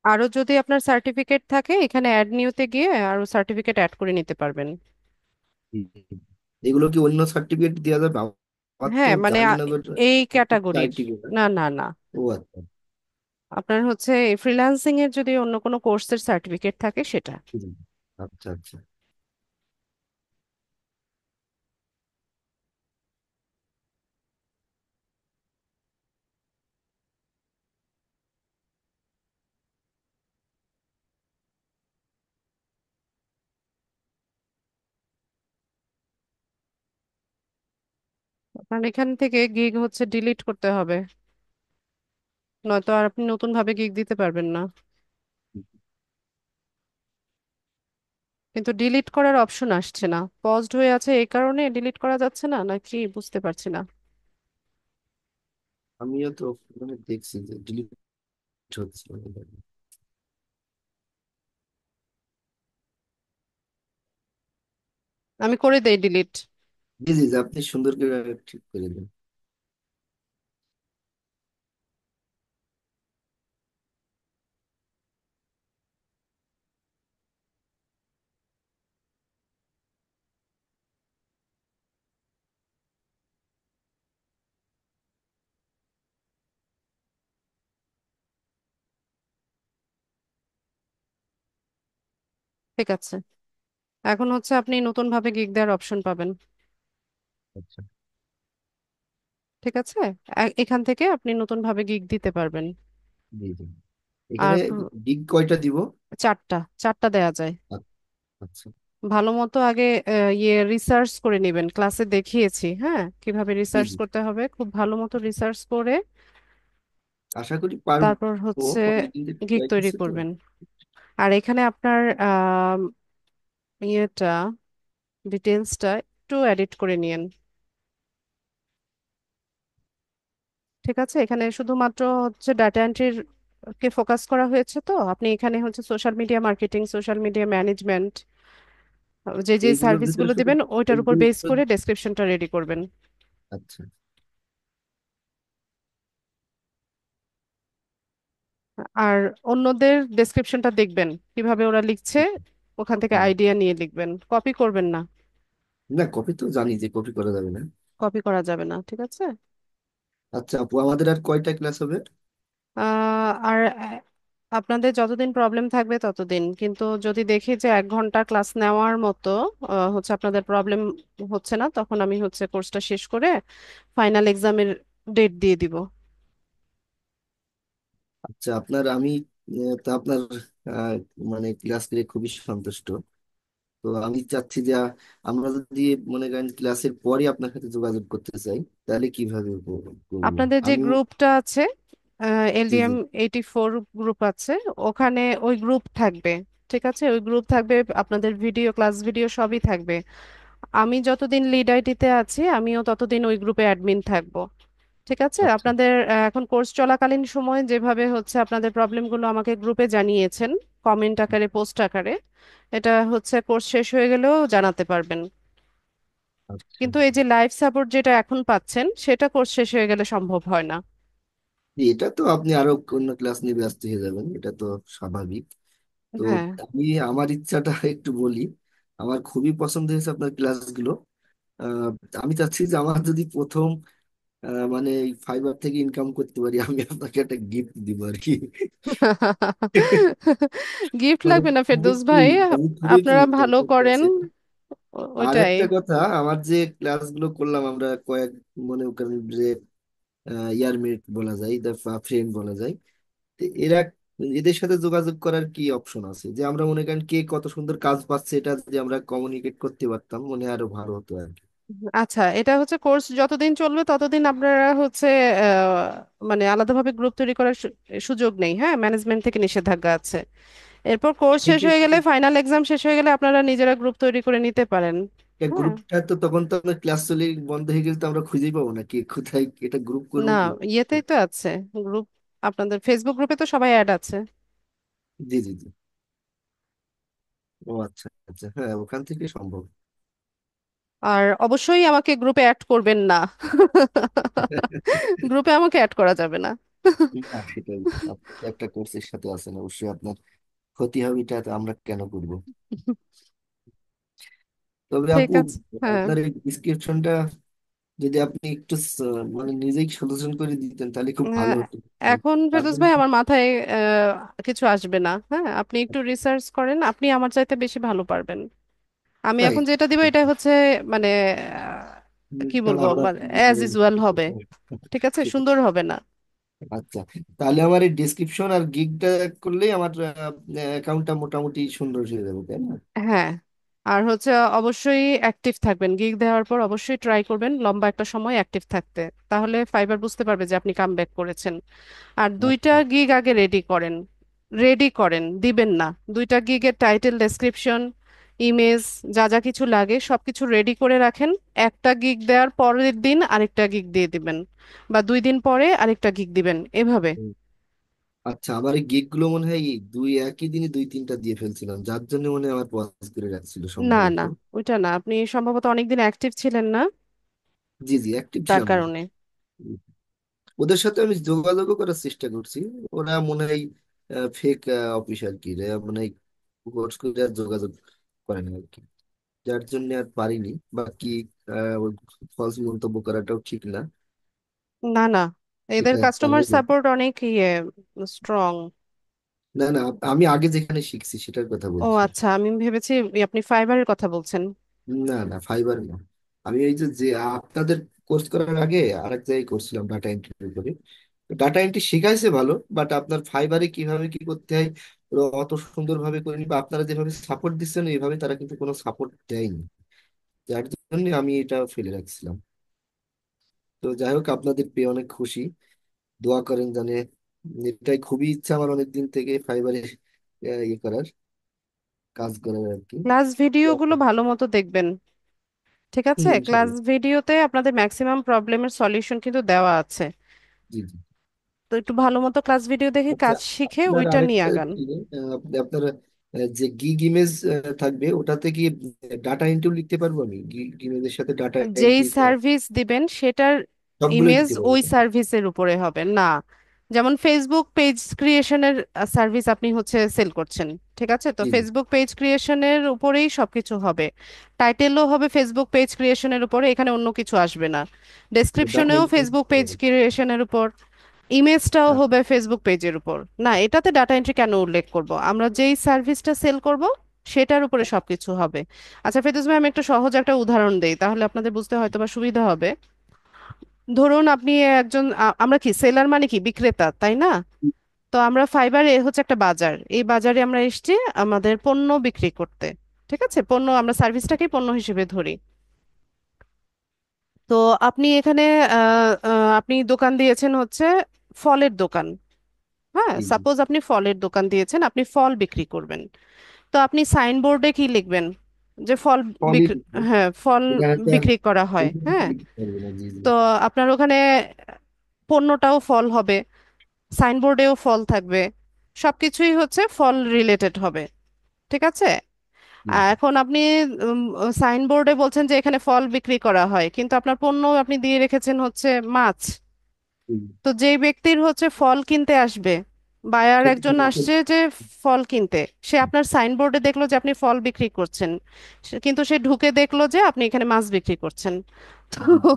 আরো যদি আপনার সার্টিফিকেট থাকে এখানে অ্যাড নিউতে গিয়ে আরো সার্টিফিকেট অ্যাড করে নিতে পারবেন। এগুলো কি অন্য সার্টিফিকেট দেওয়া যাবে? আমার তো হ্যাঁ মানে জাহাঙ্গীরনগর এই ক্যাটাগরির। আইটি। না না না, ও আচ্ছা। আপনার হচ্ছে ফ্রিল্যান্সিং এর যদি অন্য কোনো কোর্সের সার্টিফিকেট থাকে সেটা। হুম, আচ্ছা আচ্ছা। আপনার এখান থেকে গিগ হচ্ছে ডিলিট করতে হবে, নয়তো আর আপনি নতুন ভাবে গিগ দিতে পারবেন না। কিন্তু ডিলিট করার অপশন আসছে না, পজড হয়ে আছে, এই কারণে ডিলিট করা যাচ্ছে না নাকি বুঝতে পারছি না। আমিও তো মানে দেখছি যে ডিলিট হচ্ছে। আমি করে দেই ডিলিট। জি জি জি, আপনি সুন্দর করে ঠিক করে দিন। ঠিক আছে, এখন হচ্ছে আপনি নতুন ভাবে গিগ দেওয়ার অপশন পাবেন। আচ্ছা। ঠিক আছে, এখান থেকে আপনি নতুন ভাবে গিগ দিতে পারবেন। জি জি। আর এখানে গিগ কয়টা দিব? চারটা, চারটা দেয়া যায়। আ- আচ্ছা। ভালো মতো আগে রিসার্চ করে নেবেন, ক্লাসে দেখিয়েছি হ্যাঁ কিভাবে জি রিসার্চ জি। করতে হবে, খুব ভালো মতো রিসার্চ করে আশা করি পারবো। তারপর হচ্ছে অনেকদিন থেকে গিগ ট্রাই তৈরি করছি তো। করবেন। আর এখানে আপনার ইয়েটা, ডিটেলসটা একটু এডিট করে নিয়েন। ঠিক আছে, এখানে শুধুমাত্র হচ্ছে ডাটা এন্ট্রির কে ফোকাস করা হয়েছে, তো আপনি এখানে হচ্ছে social media marketing, social media management, যে যে এইগুলোর ভিতরে সার্ভিসগুলো শুধু দিবেন ওইটার উপর এইগুলো। বেস করে ডেসক্রিপশনটা রেডি করবেন। আচ্ছা। আর অন্যদের ডেসক্রিপশনটা দেখবেন কিভাবে ওরা লিখছে, ওখান থেকে হুম। আইডিয়া নিয়ে লিখবেন, কপি করবেন না। না, কপি তো জানি যে কপি করা যাবে না। কপি করা যাবে না, ঠিক আছে। আচ্ছা আপু, আমাদের আর কয়টা ক্লাস হবে? আর আপনাদের যতদিন প্রবলেম থাকবে ততদিন, কিন্তু যদি দেখি যে 1 ঘন্টা ক্লাস নেওয়ার মতো হচ্ছে আপনাদের প্রবলেম হচ্ছে না, তখন আমি হচ্ছে কোর্সটা শেষ করে ফাইনাল এক্সামের ডেট দিয়ে দিব। আচ্ছা আপনার আমি তো আপনার আহ, মানে ক্লাস নিয়ে খুবই সন্তুষ্ট। তো আমি চাচ্ছি যে আমরা যদি মনে করেন ক্লাসের পরে আপনার সাথে যোগাযোগ করতে চাই, তাহলে কিভাবে করবো? আপনাদের যে আমি। গ্রুপটা আছে, জি জি। এলডিএম 84 গ্রুপ আছে, ওখানে ওই গ্রুপ থাকবে। ঠিক আছে, ওই গ্রুপ থাকবে, আপনাদের ভিডিও, ক্লাস ভিডিও সবই থাকবে। আমি যতদিন লিড আইটিতে আছি আমিও ততদিন ওই গ্রুপে অ্যাডমিন থাকবো। ঠিক আছে, আচ্ছা আপনাদের এখন কোর্স চলাকালীন সময় যেভাবে হচ্ছে আপনাদের প্রবলেমগুলো আমাকে গ্রুপে জানিয়েছেন, কমেন্ট আকারে, পোস্ট আকারে, এটা হচ্ছে কোর্স শেষ হয়ে গেলেও জানাতে পারবেন। আচ্ছা। কিন্তু এই যে লাইফ সাপোর্ট যেটা এখন পাচ্ছেন সেটা কোর্স শেষ হয়ে গেলে সম্ভব হয় না। জি, এটা তো আপনি আরো অন্য ক্লাস নিয়ে ব্যস্ত হয়ে যাবেন, এটা তো স্বাভাবিক। তো হ্যাঁ। আমি আমার ইচ্ছাটা একটু বলি। আমার খুবই পছন্দ হয়েছে আপনার ক্লাসগুলো। আহ, আমি চাচ্ছি যে আমার যদি প্রথম মানে ফাইবার থেকে ইনকাম করতে পারি, আমি আপনাকে একটা গিফট দিব আর কি। গিফট মানে লাগবে না খুবই ফেরদৌস ভাই, pleased, আমি খুবই আপনারা প্লিজড ভালো আপনার করেন, ক্লাসে। আর ওইটাই। একটা কথা, আমার যে ক্লাসগুলো করলাম আমরা কয়েক, মনে করেন যে ইয়ারমেট বলা যায়, ফ্রেন্ড বলা যায়। তো এদের সাথে যোগাযোগ করার কি অপশন আছে, যে আমরা মনে করেন কে কত সুন্দর কাজ পাচ্ছে, এটা যদি আমরা কমিউনিকেট করতে পারতাম মনে হয় আরো ভালো হতো আর কি। আচ্ছা, এটা হচ্ছে কোর্স যতদিন চলবে ততদিন আপনারা হচ্ছে মানে আলাদাভাবে গ্রুপ তৈরি করার সুযোগ নেই, হ্যাঁ, ম্যানেজমেন্ট থেকে নিষেধাজ্ঞা আছে। এরপর কোর্স শেষ হয়ে গেলে, ফাইনাল এক্সাম শেষ হয়ে গেলে আপনারা নিজেরা গ্রুপ তৈরি করে নিতে পারেন। হ্যাঁ। গ্রুপটা তো তখন তো আমরা ক্লাস চলে বন্ধ হয়ে গেলে তো আমরা খুঁজেই পাবো না কি কোথায় এটা গ্রুপ না, করবো কি। ইয়েতেই তো আছে গ্রুপ, আপনাদের ফেসবুক গ্রুপে তো সবাই অ্যাড আছে। জি জি জি। ও আচ্ছা আচ্ছা, হ্যাঁ ওখান থেকে সম্ভব। আর অবশ্যই আমাকে গ্রুপে অ্যাড করবেন না। গ্রুপে আমাকে অ্যাড করা যাবে না। না সেটাই, আপনি তো একটা কোর্সের সাথে আছেন, অবশ্যই আপনার ক্ষতি হবে, এটা তো আমরা কেন করবো। তবে ঠিক আপু, আছে। হ্যাঁ। আপনার এই ডিসক্রিপশনটা যদি আপনি একটু মানে নিজেই সলিউশন করে দিতেন তাহলে খুব ভালো আহ, হতো। এখন ফেরদৌস পারবেন ভাই কি? আমার মাথায় কিছু আসবে না, হ্যাঁ, আপনি একটু রিসার্চ করেন, আপনি আমার চাইতে বেশি ভালো পারবেন। আমি না এখন যেটা দিব এটা হচ্ছে মানে কি তাহলে বলবো, আমরা মানে নিজে অ্যাজ ইউজুয়াল হবে। ঠিক আছে, ঠিক আছে। সুন্দর হবে না। আচ্ছা, তাহলে আমার এই ডেসক্রিপশন আর গিগটা করলেই আমার অ্যাকাউন্টটা মোটামুটি সুন্দর হয়ে যাবে, তাই না? হ্যাঁ। আর হচ্ছে অবশ্যই অ্যাক্টিভ থাকবেন, গিগ দেওয়ার পর অবশ্যই ট্রাই করবেন লম্বা একটা সময় অ্যাক্টিভ থাকতে, তাহলে ফাইবার বুঝতে পারবে যে আপনি কাম ব্যাক করেছেন। আর দুইটা আচ্ছা। গিগ আগে রেডি করেন, রেডি করেন, দিবেন না। দুইটা গিগের টাইটেল, ডেসক্রিপশন, ইমেজ, যা যা কিছু লাগে সবকিছু রেডি করে রাখেন। একটা গিগ দেওয়ার পরের দিন আরেকটা গিগ দিয়ে দিবেন, বা 2 দিন পরে আরেকটা গিগ দিবেন, এভাবে। আচ্ছা, আমার এই গিগ গুলো মনে হয় এই একই দিনে দুই তিনটা দিয়ে ফেলছিলাম, যার জন্য মনে হয় আমার পজ করে রাখছিল না সম্ভবত। না, ওইটা না, আপনি সম্ভবত অনেকদিন অ্যাক্টিভ ছিলেন না, জি জি, অ্যাক্টিভ তার ছিলাম না। কারণে। ওদের সাথে আমি যোগাযোগও করার চেষ্টা করছি, ওরা মনে হয় ফেক অফিসার কি রে, মানে কোর্স করে আর যোগাযোগ করে না আর কি, যার জন্য আর পারিনি। বাকি ফলস মন্তব্য করাটাও ঠিক না। না না, এদের এটা কাস্টমার জানলে বলবো। সাপোর্ট অনেক স্ট্রং। না না, আমি আগে যেখানে শিখছি সেটার কথা ও বলছি। আচ্ছা, আমি ভেবেছি আপনি ফাইবারের কথা বলছেন। না না, ফাইবার না। আমি এই যে যে আপনাদের কোর্স করার আগে আরেক জায়গায় করছিলাম ডাটা এন্ট্রি করে। ডাটা এন্ট্রি শিখাইছে ভালো, বাট আপনার ফাইবারে কিভাবে কি করতে হয় ওরা অত সুন্দরভাবে করেনি, বা আপনারা যেভাবে সাপোর্ট দিচ্ছেন এইভাবে তারা কিন্তু কোনো সাপোর্ট দেয়নি, যার জন্য আমি এটা ফেলে রাখছিলাম। তো যাই হোক, আপনাদের পেয়ে অনেক খুশি। দোয়া করেন জানে, এটাই খুবই ইচ্ছা আমার অনেক দিন থেকে ফাইবারে ইয়ে করার, কাজ করার আর কি। ক্লাস ভিডিওগুলো ভালো মতো দেখবেন, ঠিক আছে? ক্লাস ইনশাল্লাহ। ভিডিওতে আপনাদের ম্যাক্সিমাম প্রবলেমের সলিউশন কিন্তু দেওয়া আছে। জি জি। তো একটু ভালো মতো ক্লাস ভিডিও দেখে আচ্ছা, কাজ শিখে আপনার ওইটা নিয়ে আরেকটা আগান। কি, আপনার যে গিগ ইমেজ থাকবে ওটাতে কি ডাটা এন্ট্রি লিখতে পারবো? আমি গিগ ইমেজের সাথে ডাটা যেই এন্ট্রি সার্ভিস দিবেন সেটার সবগুলোই ইমেজ দিতে পারবো ওই তো? সার্ভিসের উপরে হবে না। যেমন ফেসবুক পেজ ক্রিয়েশনের সার্ভিস আপনি হচ্ছে সেল করছেন, ঠিক আছে? তো জি জি। ফেসবুক পেজ ক্রিয়েশনের উপরেই সবকিছু হবে। টাইটেলও হবে ফেসবুক পেজ ক্রিয়েশনের উপরে, এখানে অন্য কিছু আসবে না। ডাটা ডেসক্রিপশনেও এন্ট্রি। ফেসবুক পেজ ক্রিয়েশনের উপর, ইমেজটাও হবে ফেসবুক পেজের উপর। না, এটাতে ডাটা এন্ট্রি কেন উল্লেখ করব? আমরা যেই সার্ভিসটা সেল করব সেটার উপরে সবকিছু হবে। আচ্ছা ফেরদৌস ভাই, আমি একটা সহজ একটা উদাহরণ দেই, তাহলে আপনাদের বুঝতে হয়তো বা সুবিধা হবে। ধরুন আপনি একজন আমরা কি সেলার মানে কি বিক্রেতা, তাই না? তো আমরা ফাইবারে হচ্ছে একটা বাজার, এই বাজারে আমরা এসেছি আমাদের পণ্য বিক্রি করতে। ঠিক আছে, পণ্য, আমরা সার্ভিসটাকেই পণ্য হিসেবে ধরি। তো আপনি এখানে আপনি দোকান দিয়েছেন হচ্ছে ফলের দোকান। হ্যাঁ, জি জি। সাপোজ আপনি ফলের দোকান দিয়েছেন, আপনি ফল বিক্রি করবেন। তো আপনি সাইনবোর্ডে কি লিখবেন? যে ফল ফলই বিক্রি, দিতে। হ্যাঁ ফল এখানে তো আর বিক্রি করা হয়, অন্য কিছু হ্যাঁ। লিখতে পারবো না। জি জি। তো আপনার ওখানে পণ্যটাও ফল হবে, সাইনবোর্ডেও ফল থাকবে, সবকিছুই হচ্ছে ফল রিলেটেড হবে, ঠিক আছে? জি এখন আপনি সাইনবোর্ডে বলছেন যে এখানে ফল বিক্রি করা হয়, কিন্তু আপনার পণ্য আপনি দিয়ে রেখেছেন হচ্ছে মাছ। জি। তো যেই ব্যক্তির হচ্ছে ফল কিনতে আসবে, বায়ার সেটা একজন আসছে যে ফল কিনতে, সে আপনার সাইনবোর্ডে দেখলো যে আপনি ফল বিক্রি করছেন, কিন্তু সে ঢুকে দেখলো যে আপনি এখানে মাছ বিক্রি করছেন। তো জি জি।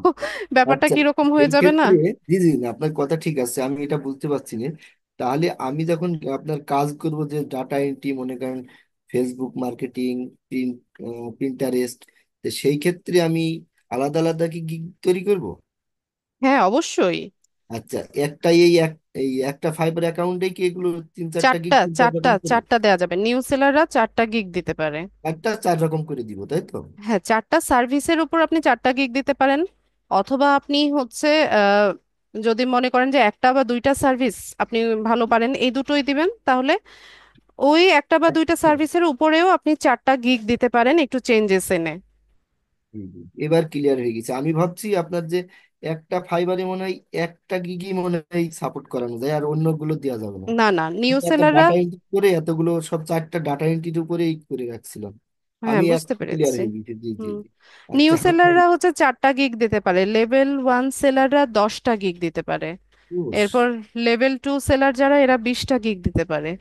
ব্যাপারটা আচ্ছা, কিরকম হয়ে এই যাবে না? ক্ষেত্রে জি জি না, আপনার কথা ঠিক আছে, আমি এটা বুঝতে পারছি না। তাহলে আমি যখন আপনার কাজ করব যে ডাটা এন্ট্রি, মনে করেন ফেসবুক মার্কেটিং, প্রিন্ট, প্রিন্টারেস্ট, তো সেই ক্ষেত্রে আমি আলাদা আলাদা কি gig তৈরি করব? হ্যাঁ অবশ্যই। আচ্ছা, একটা এই একটা ফাইবার অ্যাকাউন্টে কি এগুলো তিন চারটা গিগ চারটা তিন চার চারটা রকম করে? চারটা দেওয়া যাবে, নিউ সেলাররা চারটা গিগ দিতে পারে। একটা চার রকম করে দিব, তাই তো? হ্যাঁ, চারটা সার্ভিসের উপর আপনি চারটা গিগ দিতে পারেন। অথবা আপনি হচ্ছে আহ, যদি মনে করেন যে একটা বা দুইটা সার্ভিস আপনি ভালো পারেন, এই দুটোই দিবেন, তাহলে ওই একটা বা দুইটা আচ্ছা। সার্ভিসের উপরেও আপনি চারটা গিগ দিতে পারেন একটু চেঞ্জেস এনে। হুম, হুম। এবার ক্লিয়ার হয়ে গেছে। আমি ভাবছি আপনার যে একটা ফাইবারে মনে হয় একটা গিগই মনে হয় সাপোর্ট করানো যায়, আর অন্যগুলো দেওয়া যাবে না। না না, নিউ কিন্তু একটা সেলাররা, ডাটা এন্ট্রি করে এতগুলো সব চারটা ডাটা এন্ট্রির উপরেই করে রাখছিলাম। হ্যাঁ আমি বুঝতে এখন ক্লিয়ার পেরেছি। হয়ে গেছি। জি জি হুম, জি। নিউ আচ্ছা। সেলাররা হচ্ছে চারটা গিগ দিতে পারে, লেভেল ওয়ান সেলাররা 10টা গিগ দিতে পারে, উস, এরপর লেভেল টু সেলার যারা এরা 20টা গিগ দিতে পারে,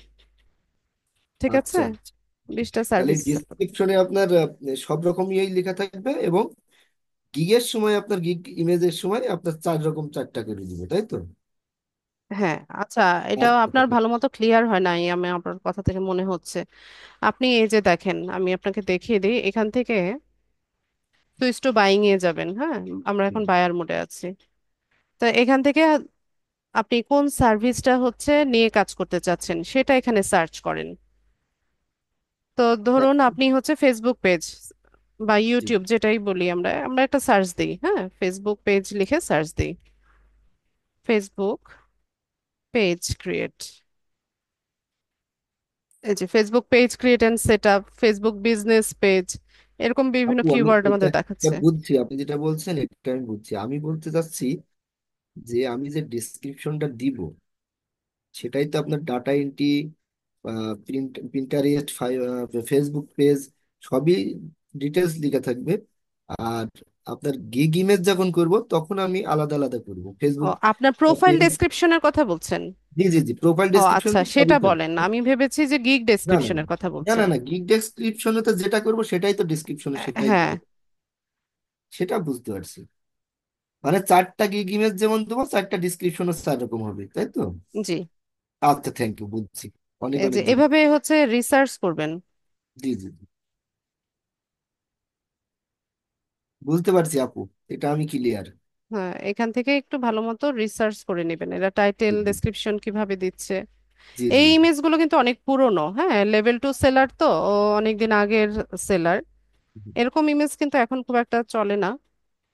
ঠিক আছে? আচ্ছা আচ্ছা। 20টা তাহলে সার্ভিস। ডিসক্রিপশনে আপনার সব রকমই লেখা থাকবে, এবং গিগের সময় আপনার গিগ ইমেজের সময় আপনার চার রকম চারটা করে দিবে, তাই তো? হ্যাঁ আচ্ছা, এটা আচ্ছা আপনার ভালো মতো ক্লিয়ার হয় নাই, আমি আপনার কথা থেকে মনে হচ্ছে। আপনি এই যে দেখেন, আমি আপনাকে দেখিয়ে দিই এখান থেকে, সুইচ টু বাইং এ যাবেন, হ্যাঁ। আমরা এখন বায়ার মোডে আছি। তো এখান থেকে আপনি কোন সার্ভিসটা হচ্ছে নিয়ে কাজ করতে চাচ্ছেন সেটা এখানে সার্চ করেন। তো ধরুন আপনি হচ্ছে ফেসবুক পেজ বা জি। ইউটিউব যেটাই বলি, আমরা আমরা একটা সার্চ দিই, হ্যাঁ, ফেসবুক পেজ লিখে সার্চ দিই, ফেসবুক পেজ ক্রিয়েট, এই যে Facebook page create and set up, Facebook business page, এরকম বিভিন্ন আপু, আমি কিওয়ার্ড এটা আমাদের এটা দেখাচ্ছে। বুঝছি, আপনি যেটা বলছেন এটা আমি বুঝছি। আমি বলতে চাচ্ছি যে আমি যে ডিসক্রিপশনটা দিব সেটাই তো আপনার data entry, Pinterest, Facebook page, সবই ডিটেলস লেখা থাকবে। আর আপনার গিগ ইমেজ যখন করব তখন আমি আলাদা আলাদা করব ও, ফেসবুক আপনার প্রোফাইল পেজ। ডেসক্রিপশনের কথা বলছেন? জি জি জি, প্রোফাইল ও ডেসক্রিপশন আচ্ছা, তো সেটা সবই বলেন, থাকবে। আমি ভেবেছি যে গিগ না না ডেসক্রিপশনের কথা না না বলছেন। না, গিগ ডেসক্রিপশনে তো যেটা করব সেটাই তো ডিসক্রিপশনে সেটাই হ্যাঁ। দেবো। সেটা বুঝতে পারছি। মানে চারটা গিগ ইমেজ যেমন দেবো, চারটা ডিসক্রিপশনও চার রকম হবে, তাই তো? জি। আচ্ছা, থ্যাংক ইউ, বুঝছি। অনেক এই যে অনেক ধন্যবাদ। এভাবে হচ্ছে রিসার্চ করবেন। জি জি জি। বুঝতে পারছি আপু, এটা আমি ক্লিয়ার। হ্যাঁ, এখান থেকে একটু ভালো মতো রিসার্চ করে নেবেন এরা টাইটেল ডেসক্রিপশন কিভাবে দিচ্ছে। জি জি এই জি। ইমেজগুলো কিন্তু অনেক পুরনো, হ্যাঁ, লেভেল 2 সেলার তো, ও অনেকদিন আগের সেলার। এরকম ইমেজ কিন্তু এখন খুব একটা চলে না।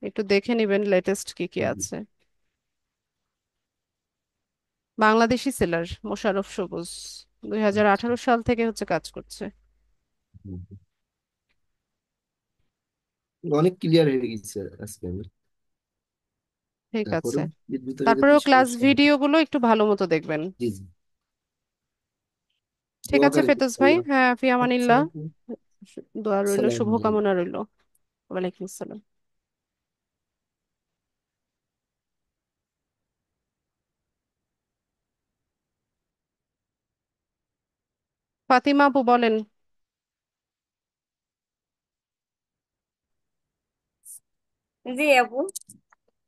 একটু দেখে নেবেন লেটেস্ট কি কি আছে। বাংলাদেশি সেলার মোশাররফ সবুজ, 2018 সাল থেকে হচ্ছে কাজ করছে। অনেক ক্লিয়ার হয়ে গেছে আজকে আমি। ঠিক আছে। তারপরেও এর ভিতরে যদি তারপরেও ক্লাস সমস্যা হয়। ভিডিওগুলো একটু ভালো মতো দেখবেন। জি জি। ঠিক দোয়া আছে করেন ফেরদৌস ভাই, আল্লাহ। হ্যাঁ, ফি আচ্ছা আমানিল্লাহ। আপু। দোয়া রইলো, সালাম আলাইকুম। শুভকামনা রইলো। ওয়ালাইকুম আসসালাম। ফাতিমা আপু বলেন। জি আপু,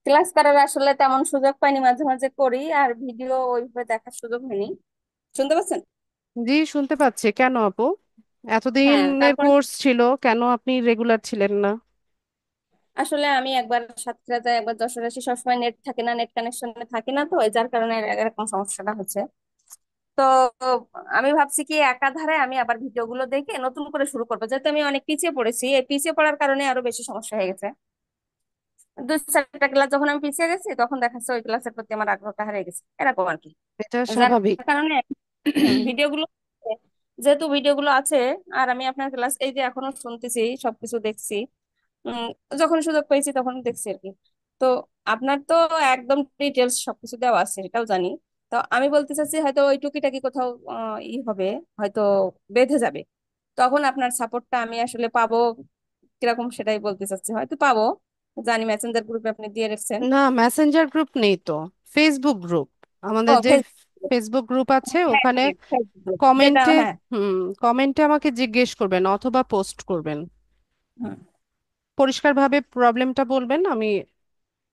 ক্লাস করার আসলে তেমন সুযোগ পাইনি, মাঝে মাঝে করি আর ভিডিও ওইভাবে দেখার সুযোগ হয়নি। শুনতে পাচ্ছেন? জি, শুনতে পাচ্ছি। কেন আপু, হ্যাঁ, এতদিনের তারপর কোর্স ছিল, কেন আপনি রেগুলার ছিলেন না? আসলে আমি একবার সাতক্ষীরা যাই, একবার যশোর আসি, সবসময় নেট থাকে না, নেট কানেকশনে থাকি না, তো যার কারণে এরকম সমস্যাটা হচ্ছে। তো আমি ভাবছি কি একাধারে আমি আবার ভিডিও গুলো দেখে নতুন করে শুরু করবো, যেহেতু আমি অনেক পিছিয়ে পড়েছি, এই পিছিয়ে পড়ার কারণে আরো বেশি সমস্যা হয়ে গেছে। 2-4টা ক্লাস যখন আমি পিছিয়ে গেছি তখন দেখাচ্ছে ওই ক্লাসের প্রতি আমার আগ্রহটা হারিয়ে গেছে, এরকম আর কি। এটা যার স্বাভাবিক। কারণে ভিডিওগুলো, যেহেতু ভিডিওগুলো আছে আর আমি আপনার ক্লাস এই যে এখনো শুনতেছি, সবকিছু দেখছি, উম, যখন সুযোগ পেয়েছি তখন দেখছি আর কি। তো আপনার তো একদম ডিটেলস সবকিছু দেওয়া আছে, এটাও জানি। তো আমি বলতে চাচ্ছি হয়তো ওই টুকিটাকি কোথাও হবে, হয়তো বেঁধে যাবে, তখন আপনার সাপোর্টটা আমি আসলে পাবো কিরকম সেটাই বলতে চাচ্ছি, হয়তো পাবো। জানি মেসেঞ্জার গ্রুপে আপনি দিয়ে রাখছেন। না, মেসেঞ্জার গ্রুপ নেই তো, ফেসবুক গ্রুপ। ও আমাদের যে ফেসবুক। ফেসবুক গ্রুপ আছে হ্যাঁ ওখানে হ্যাঁ, ফেসবুক যেটা, কমেন্টে, হ্যাঁ। কমেন্টে আমাকে জিজ্ঞেস করবেন অথবা পোস্ট করবেন। হুম। পরিষ্কারভাবে প্রবলেমটা বলবেন, আমি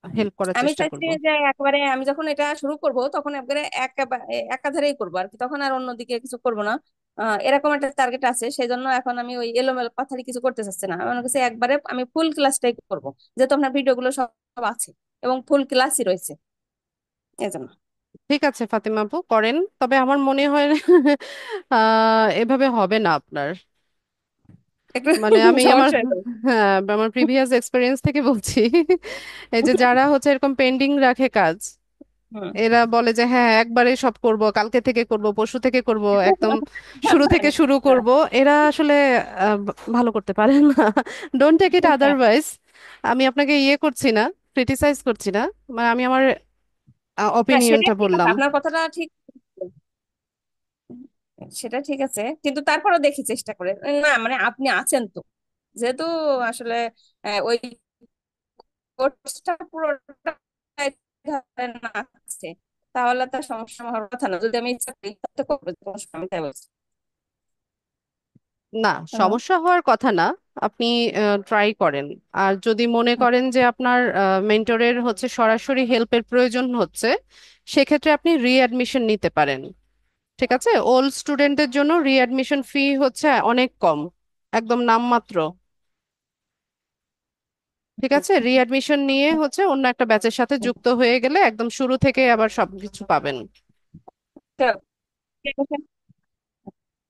হেল্প করার আমি চেষ্টা চাইছি করব। যে একবারে আমি যখন এটা শুরু করব তখন একবারে একাধারেই করবো আর কি, তখন আর অন্যদিকে কিছু করব না। এরকম একটা টার্গেট আছে, সেই জন্য এখন আমি ওই এলোমেলো পাথারি কিছু করতে চাচ্ছি না, আমার কাছে একবারে আমি ফুল ক্লাসটাই করব, যেহেতু আপনার ভিডিও গুলো সব আছে এবং ফুল ক্লাসই রয়েছে, এই জন্য ঠিক আছে ফাতিমা আপু, করেন। তবে আমার মনে হয় এভাবে হবে না আপনার। একটু মানে আমি আমার, সমস্যা হয়ে যাবে। হ্যাঁ, আমার প্রিভিয়াস এক্সপিরিয়েন্স থেকে বলছি। এই যে যারা হচ্ছে এরকম পেন্ডিং রাখে কাজ, হুম। এরা বলে যে হ্যাঁ একবারে সব করব, কালকে থেকে করব, পরশু থেকে করব, একদম শুরু থেকে শুরু করব। এরা আসলে ভালো করতে পারে না। Don't take it otherwise. আমি আপনাকে ইয়ে করছি না, ক্রিটিসাইজ করছি না, মানে আমি আমার হ্যাঁ, সেটা অপিনিয়নটা ঠিক আছে, বললাম। আপনার কথাটা ঠিক, সেটা ঠিক আছে, কিন্তু তারপরও দেখি চেষ্টা করে। না মানে আপনি আছেন তো, যেহেতু আসলে ওই কোর্সটা পুরোটাই ধরেন আছে, তাহলে তার সমস্যা হওয়ার কথা না, যদি আমি ইচ্ছা করি তাহলে তো করবো, সমস্যা আমি তাই বলছি। না, হ্যালো। সমস্যা হওয়ার কথা না। আপনি ট্রাই করেন। আর যদি মনে করেন যে আপনার মেন্টরের হচ্ছে সরাসরি হেল্পের প্রয়োজন হচ্ছে, সেক্ষেত্রে আপনি রিঅ্যাডমিশন নিতে পারেন। ঠিক আছে, ওল্ড স্টুডেন্টদের জন্য রিঅ্যাডমিশন ফি হচ্ছে অনেক কম, একদম নামমাত্র। ঠিক আছে, রিঅ্যাডমিশন নিয়ে হচ্ছে অন্য একটা ব্যাচের সাথে যুক্ত হয়ে গেলে একদম শুরু থেকে আবার সবকিছু পাবেন। তো ঠিক আছে,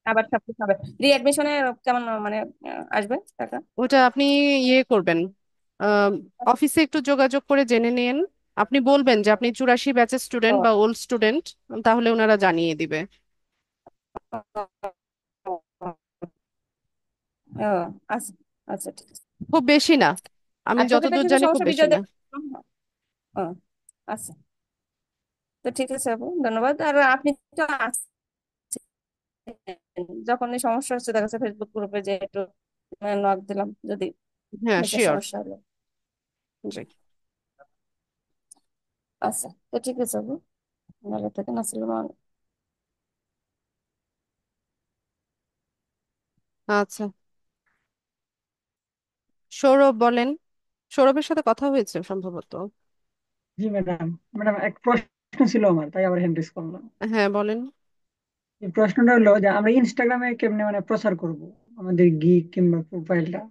আবার সবকিছু হবে। রিএডমিশনে কেমন মানে আসবে টাকা? ওটা আপনি ইয়ে করবেন, অফিসে একটু যোগাযোগ করে জেনে নিন। আপনি বলবেন যে আপনি 84 ব্যাচের স্টুডেন্ট ও, বা ওল্ড স্টুডেন্ট, তাহলে ওনারা জানিয়ে দিবে। ও, আচ্ছা আচ্ছা, ঠিক আছে। খুব বেশি না, আমি আর চোখের যতদূর পেছনে জানি খুব সমস্যা বেশি ভিডিও না। দেখ। ও, আচ্ছা। তো ঠিক আছে আপু, ধন্যবাদ। আর আপনি তো আছেন, যখন এই সমস্যা হচ্ছে দেখা যাচ্ছে ফেসবুক গ্রুপে যে একটু নক দিলাম, যদি হ্যাঁ, নেটের শিওর। সমস্যা হলো। আচ্ছা, তো ঠিক আছে আপু, ভালো থাকেন, আসসালামু আলাইকুম। আচ্ছা, সৌরভ বলেন। সৌরভের সাথে কথা হয়েছে সম্ভবত। জি ম্যাডাম। ম্যাডাম এক প্রশ্ন ছিল আমার, তাই আবার হ্যান্ড রেজ করলাম। হ্যাঁ, বলেন। এই প্রশ্নটা হলো যে আমরা ইনস্টাগ্রামে কেমনে মানে প্রচার করব আমাদের গিগ কিংবা প্রোফাইলটা,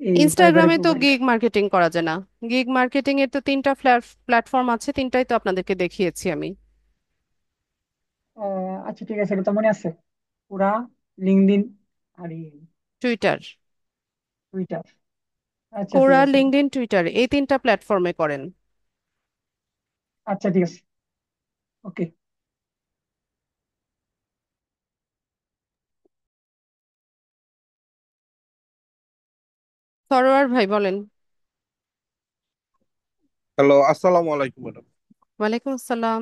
এই ফাইবারের ইনস্টাগ্রামে তো প্রোফাইলটা। গিগ মার্কেটিং করা যায় না। গিগ মার্কেটিং এর তো তিনটা প্ল্যাটফর্ম আছে, তিনটাই তো আপনাদেরকে দেখিয়েছি আমি। আচ্ছা ঠিক আছে, এটা তো মনে আছে। পুরা, লিঙ্কডইন, আর টুইটার। টুইটার। আচ্ছা ঠিক কোরা, আছে। লিঙ্কডইন, টুইটার, এই তিনটা প্ল্যাটফর্মে করেন। আচ্ছা ঠিক আছে। ওকে। সরোয়ার ভাই বলেন। হ্যালো, আসসালামু আলাইকুম ম্যাডাম। ওয়ালাইকুম আসসালাম।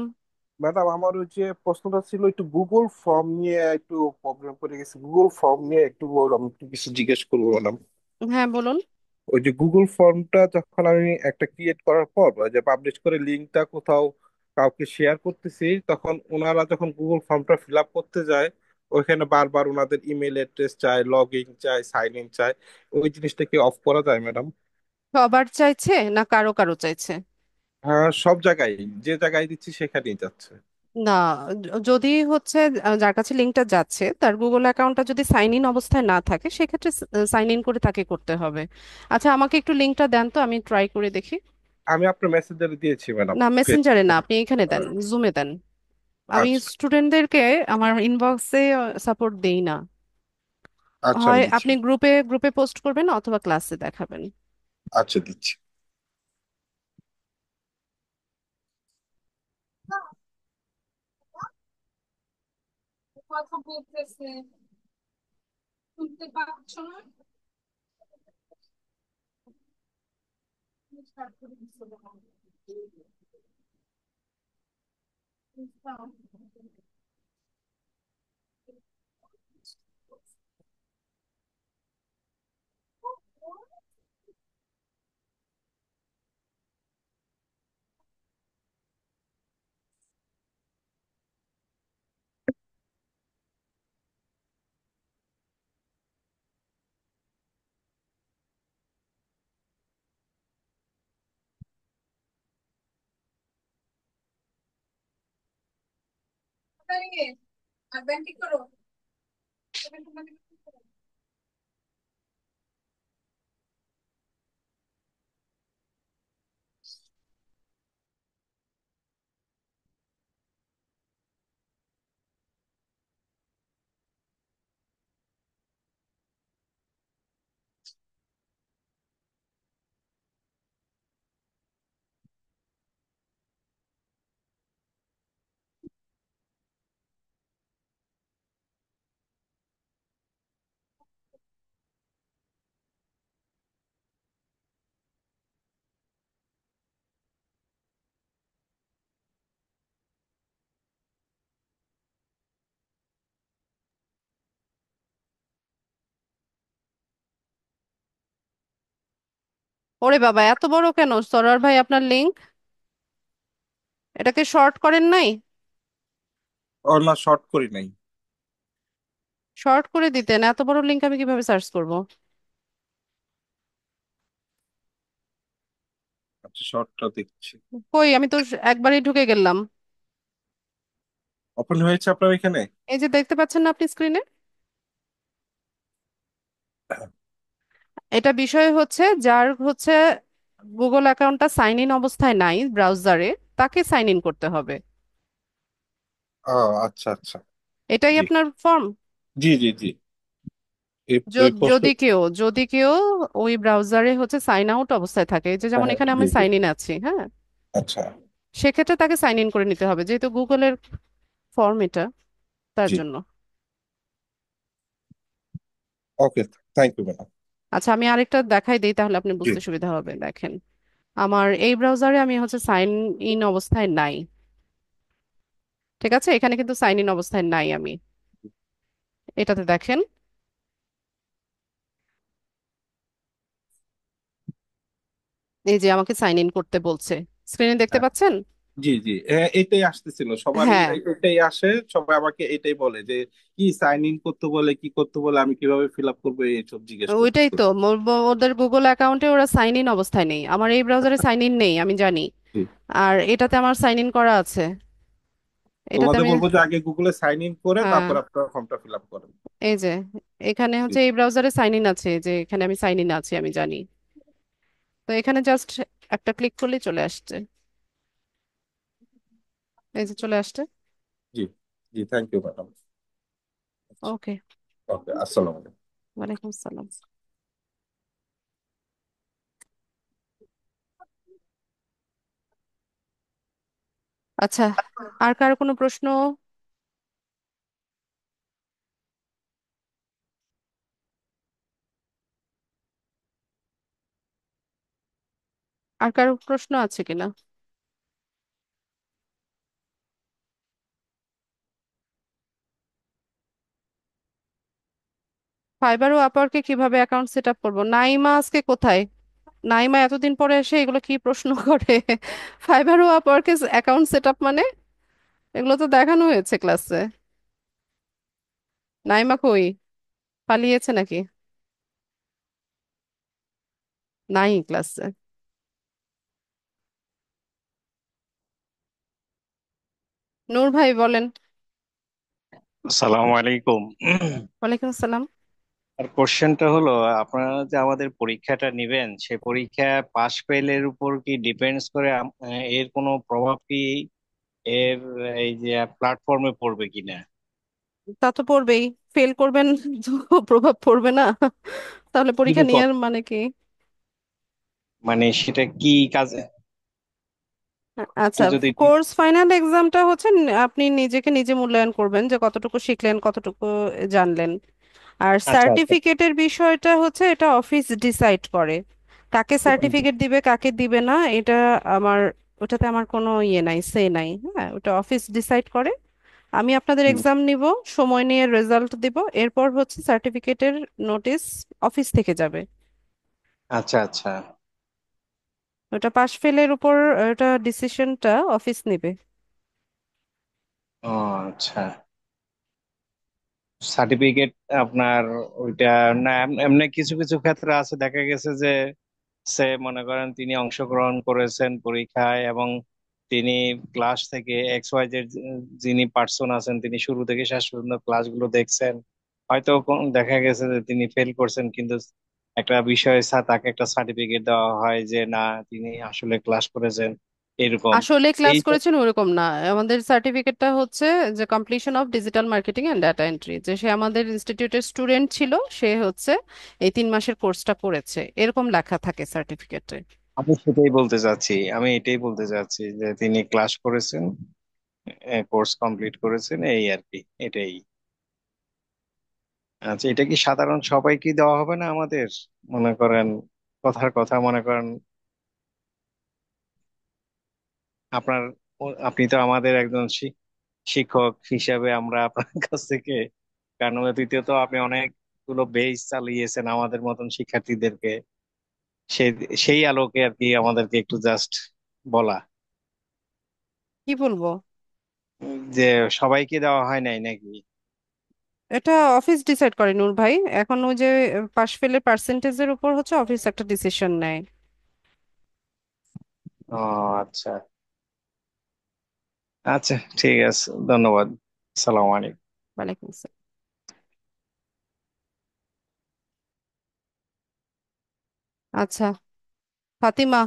ম্যাডাম, আমার ওই যে প্রশ্নটা ছিল একটু গুগল ফর্ম নিয়ে একটু প্রবলেম করে গেছে। গুগল ফর্ম নিয়ে একটু আমি একটু কিছু জিজ্ঞেস করবো ম্যাডাম। হ্যাঁ বলুন। ওই যে গুগল ফর্মটা যখন আমি একটা ক্রিয়েট করার পর ওই যে পাবলিশ করে লিঙ্কটা কোথাও কাউকে শেয়ার করতেছি, তখন ওনারা যখন গুগল ফর্মটা ফিল আপ করতে যায় ওইখানে বারবার ওনাদের ইমেল অ্যাড্রেস চায়, লগ ইন চায়, সাইন ইন চায়। ওই জিনিসটা কি অফ করা যায় ম্যাডাম? সবার চাইছে না কারো কারো চাইছে? হ্যাঁ, সব জায়গায়, যে জায়গায় দিচ্ছি সেখানেই যাচ্ছে। না, যদি হচ্ছে যার কাছে লিঙ্কটা যাচ্ছে তার গুগল অ্যাকাউন্টটা যদি সাইন ইন অবস্থায় না থাকে, সেক্ষেত্রে সাইন ইন করে তাকে করতে হবে। আচ্ছা, আমাকে একটু লিঙ্কটা দেন তো, আমি ট্রাই করে দেখি। আমি আপনার মেসেঞ্জারে দিয়েছি ম্যাডাম। না, মেসেঞ্জারে না, আপনি এখানে দেন, জুমে দেন। আমি আচ্ছা, স্টুডেন্টদেরকে আমার ইনবক্সে সাপোর্ট দেই না। আচ্ছা, আমি হয় দিচ্ছি। আপনি গ্রুপে গ্রুপে পোস্ট করবেন অথবা ক্লাসে দেখাবেন। আচ্ছা, দিচ্ছি। কথা বলতেছে, শুনতে পাচ্ছ না? আর ব্যাংকিং করো। ওরে বাবা, এত বড় কেন সরোয়ার ভাই আপনার লিঙ্ক? এটাকে শর্ট করেন নাই? ও না, শর্ট করি নাই। শর্ট করে দিতেন, এত বড় লিঙ্ক আমি কিভাবে সার্চ করব? আচ্ছা, শর্টটা দেখছি। কই, আমি তো একবারই ঢুকে গেলাম। ওপেন হয়েছে আপনার এখানে? এই যে দেখতে পাচ্ছেন না আপনি স্ক্রিনে? এটা বিষয় হচ্ছে, যার হচ্ছে গুগল অ্যাকাউন্টটা সাইন ইন অবস্থায় নাই ব্রাউজারে, তাকে সাইন ইন করতে হবে। ও, আচ্ছা, আচ্ছা। এটাই জি, আপনার ফর্ম। জি, জি, জি। এই এই প্রশ্ন। যদি কেউ ওই ব্রাউজারে হচ্ছে সাইন আউট অবস্থায় থাকে, এই যে যেমন হ্যাঁ, এখানে জি, আমি জি। সাইন ইন আছি, হ্যাঁ, আচ্ছা। সেক্ষেত্রে তাকে সাইন ইন করে নিতে হবে, যেহেতু গুগলের ফর্ম এটা, তার জি। জন্য। ওকে, থ্যাংক ইউ ম্যাডাম। আচ্ছা, আমি আরেকটা দেখাই দিই, তাহলে আপনি জি। বুঝতে সুবিধা হবে, দেখেন। আমার এই ব্রাউজারে আমি হচ্ছে সাইন ইন অবস্থায় নাই। ঠিক আছে, এখানে কিন্তু সাইন ইন অবস্থায় নাই আমি। এটাতে দেখেন, এই যে আমাকে সাইন ইন করতে বলছে, স্ক্রিনে দেখতে হ্যাঁ, পাচ্ছেন? জি, জি, হ্যাঁ, এটাই আসতেছিল সবারই, হ্যাঁ, এটাই আসে। সবাই আমাকে এটাই বলে যে কি সাইন ইন করতে বলে, কি করতে বলে, আমি কিভাবে ফিল আপ করবো, এইসব জিজ্ঞেস ওইটাই করতেছিল। তো ওদের গুগল অ্যাকাউন্টে ওরা সাইন ইন অবস্থায় নেই, আমার এই ব্রাউজারে সাইন ইন নেই, আমি জানি। জি। আর এটাতে আমার সাইন ইন করা আছে। এটাতে তোমাদের আমি, বলবো যে আগে গুগলে সাইন ইন করে হ্যাঁ, তারপর আপনারা ফর্মটা ফিল আপ করেন। এই যে এখানে জি হচ্ছে এই ব্রাউজারে সাইন ইন আছে, যে এখানে আমি সাইন ইন আছি আমি জানি। তো এখানে জাস্ট একটা ক্লিক করলেই চলে আসছে, এই যে চলে আসছে। জি জি, থ্যাংক ইউ ম্যাডাম। ওকে, ওকে, আসসালামু আলাইকুম। ওয়ালাইকুম আসসালাম। আচ্ছা, আর কার কোনো প্রশ্ন? আর কারো প্রশ্ন আছে কিনা? ফাইবার ও আপওয়ার্কে কিভাবে অ্যাকাউন্ট সেট আপ করবো? নাইমা আজকে কোথায়? নাইমা এতদিন পরে এসে এগুলো কি প্রশ্ন করে? ফাইবার ও আপওয়ার্কে অ্যাকাউন্ট সেট আপ মানে? এগুলো তো দেখানো হয়েছে ক্লাসে। নাইমা কই? পালিয়েছে নাকি? নাই ক্লাসে। নূর ভাই বলেন। আসসালামু আলাইকুম। ওয়ালাইকুম আসসালাম। আর কোশ্চেনটা হলো, আপনারা যে আমাদের পরীক্ষাটা নিবেন সেই পরীক্ষা পাশ ফেলের উপর কি ডিপেন্ডস করে, এর কোনো প্রভাব কি এর এই যে প্ল্যাটফর্মে পড়বে কিনা? তা তো পড়বেই, ফেল করবেন তো প্রভাব পড়বে না? তাহলে পরীক্ষা কিরকম, নেওয়ার মানে কি? মানে সেটা কি কাজে আচ্ছা, যদি কোর্স ফাইনাল এক্সামটা হচ্ছে আপনি নিজেকে নিজে মূল্যায়ন করবেন যে কতটুকু শিখলেন, কতটুকু জানলেন। আর আচ্ছা আচ্ছা। সার্টিফিকেটের বিষয়টা হচ্ছে এটা অফিস ডিসাইড করে, কাকে সার্টিফিকেট দিবে কাকে দিবে না। এটা আমার, ওটাতে আমার কোনো ইয়ে নাই, সে নাই। হ্যাঁ, ওটা অফিস ডিসাইড করে। আমি আপনাদের হুম, এক্সাম নিব, সময় নিয়ে রেজাল্ট দিব, এরপর হচ্ছে সার্টিফিকেটের নোটিশ অফিস থেকে যাবে। আচ্ছা আচ্ছা। ওটা পাশ ফেলের উপর, ওটা ডিসিশনটা অফিস নেবে। ও আচ্ছা। সার্টিফিকেট আপনার ওইটা, না এমনি কিছু কিছু ক্ষেত্রে আছে দেখা গেছে যে সে মনে করেন তিনি অংশগ্রহণ করেছেন পরীক্ষায় এবং তিনি ক্লাস থেকে এক্স ওয়াই জেড যিনি পার্সন আছেন তিনি শুরু থেকে শেষ পর্যন্ত ক্লাসগুলো দেখছেন, হয়তো দেখা গেছে যে তিনি ফেল করছেন, কিন্তু একটা বিষয়ে তাকে একটা সার্টিফিকেট দেওয়া হয় যে না তিনি আসলে ক্লাস করেছেন, এরকম। আসলে ক্লাস এই করেছেন ওরকম না, আমাদের সার্টিফিকেটটা হচ্ছে যে completion of digital marketing and data entry, যে সে আমাদের ইনস্টিটিউটের স্টুডেন্ট ছিল, সে হচ্ছে এই 3 মাসের কোর্সটা করেছে, এরকম লেখা থাকে সার্টিফিকেটে। আমি সেটাই বলতে চাচ্ছি, আমি এটাই বলতে চাচ্ছি যে তিনি ক্লাস করেছেন, কোর্স কমপ্লিট করেছেন, এই আর কি, এটাই। আচ্ছা, এটা কি সাধারণ সবাইকে দেওয়া হবে না আমাদের? মনে করেন, কথার কথা মনে করেন আপনার, আপনি তো আমাদের একজন শিক্ষক হিসাবে আমরা আপনার কাছ থেকে, কারণ দ্বিতীয়ত আপনি অনেকগুলো বেস চালিয়েছেন আমাদের মতন শিক্ষার্থীদেরকে, সেই সেই আলোকে আর কি আমাদেরকে একটু জাস্ট বলা, কি বলবো? যে সবাইকে দেওয়া হয় নাই নাকি? এটা অফিস ডিসাইড করে নূর ভাই। এখন ওই যে পাশ ফেলের পার্সেন্টেজের উপর হচ্ছে অফিস একটা ডিসিশন নেয়। ও আচ্ছা। আচ্ছা, ঠিক আছে, ধন্যবাদ। সালাম আলাইকুম। ওয়ালাইকুম আসসালাম। আচ্ছা, ফাতিমা,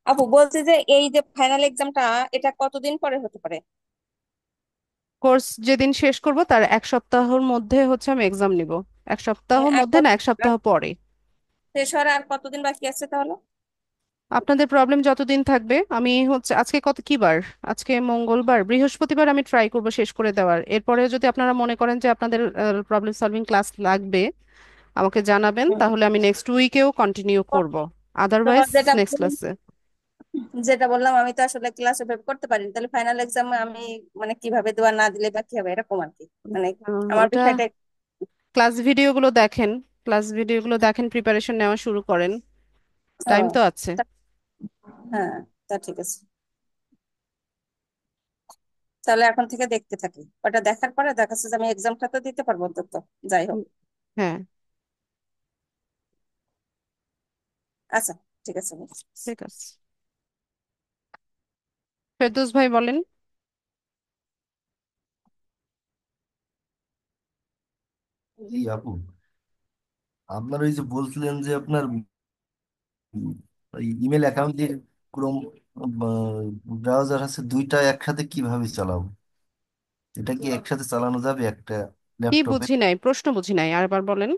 আপু বলছি যে এই যে ফাইনাল এক্সামটা এটা কতদিন পরে হতে পারে? কোর্স যেদিন শেষ করব তার 1 সপ্তাহের মধ্যে হচ্ছে আমি এক্সাম নিব। 1 সপ্তাহ আর মধ্যে না, 1 সপ্তাহ পরে। শেষ হওয়ার আর কতদিন বাকি আছে তাহলে? আপনাদের প্রবলেম যতদিন থাকবে, আমি হচ্ছে আজকে কত কি বার, আজকে মঙ্গলবার, বৃহস্পতিবার আমি ট্রাই করব শেষ করে দেওয়ার। এরপরে যদি আপনারা মনে করেন যে আপনাদের প্রবলেম সলভিং ক্লাস লাগবে, আমাকে জানাবেন, হুম। তাহলে আমি নেক্সট উইকেও কন্টিনিউ করব, তো আদারওয়াইজ যেটা নেক্সট ক্লাসে। যেটা বললাম, আমি তো আসলে ক্লাসে ভেবে করতে পারিনি, তাহলে ফাইনাল এক্সাম আমি মানে কিভাবে দেওয়া না দিলে বা কি হবে এরকম আর কি, মানে আমার ওটা বিষয়টা ক্লাস ভিডিওগুলো দেখেন, ক্লাস ভিডিওগুলো দেখেন, প্রিপারেশন নেওয়া শুরু করেন, ও টাইম তো আছে। হ্যাঁ, তা ঠিক আছে। তাহলে এখন থেকে দেখতে থাকি, ওটা দেখার পরে দেখাচ্ছে যে আমি এক্সামটা তো দিতে পারবো অন্তত, যাই হোক। হুম, হ্যাঁ, আচ্ছা, ঠিক আছে। ঠিক আছে। ফেরদৌস ভাই বলেন। এই আপু, আপনার ওই যে বলছিলেন যে আপনার ইমেল অ্যাকাউন্ট দিয়ে ক্রোম ব্রাউজার আছে, দুইটা একসাথে কিভাবে চালাবো? এটা কি একসাথে চালানো যাবে একটা কি ল্যাপটপে? বুঝি নাই, প্রশ্ন বুঝি নাই, আরেকবার বলেন।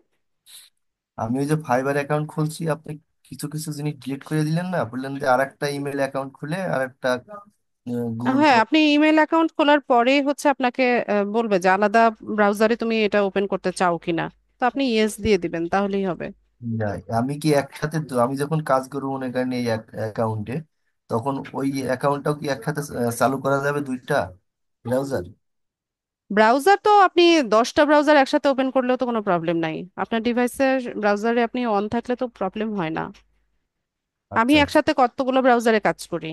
আমি ওই যে ফাইবার অ্যাকাউন্ট খুলছি, আপনি কিছু কিছু জিনিস ডিলিট করে দিলেন না, বললেন যে আরেকটা ইমেল অ্যাকাউন্ট খুলে আরেকটা গুগল হ্যাঁ, ক্রোম আপনি ইমেল অ্যাকাউন্ট খোলার পরেই হচ্ছে আপনাকে বলবে যে আলাদা ব্রাউজারে তুমি এটা ওপেন করতে চাও কিনা। তো আপনি ইয়েস দিয়ে দিবেন, তাহলেই হবে। যায়। আমি কি একসাথে আমি যখন কাজ করবো মনে করেন এই অ্যাকাউন্টে, তখন ওই অ্যাকাউন্টটাও কি একসাথে চালু করা যাবে দুইটা ব্রাউজার? ব্রাউজার তো আপনি 10টা ব্রাউজার একসাথে ওপেন করলেও তো কোনো প্রবলেম নাই। আপনার ডিভাইসের ব্রাউজারে আপনি অন থাকলে তো প্রবলেম হয় না। আমি আচ্ছা আচ্ছা একসাথে কতগুলো ব্রাউজারে কাজ করি।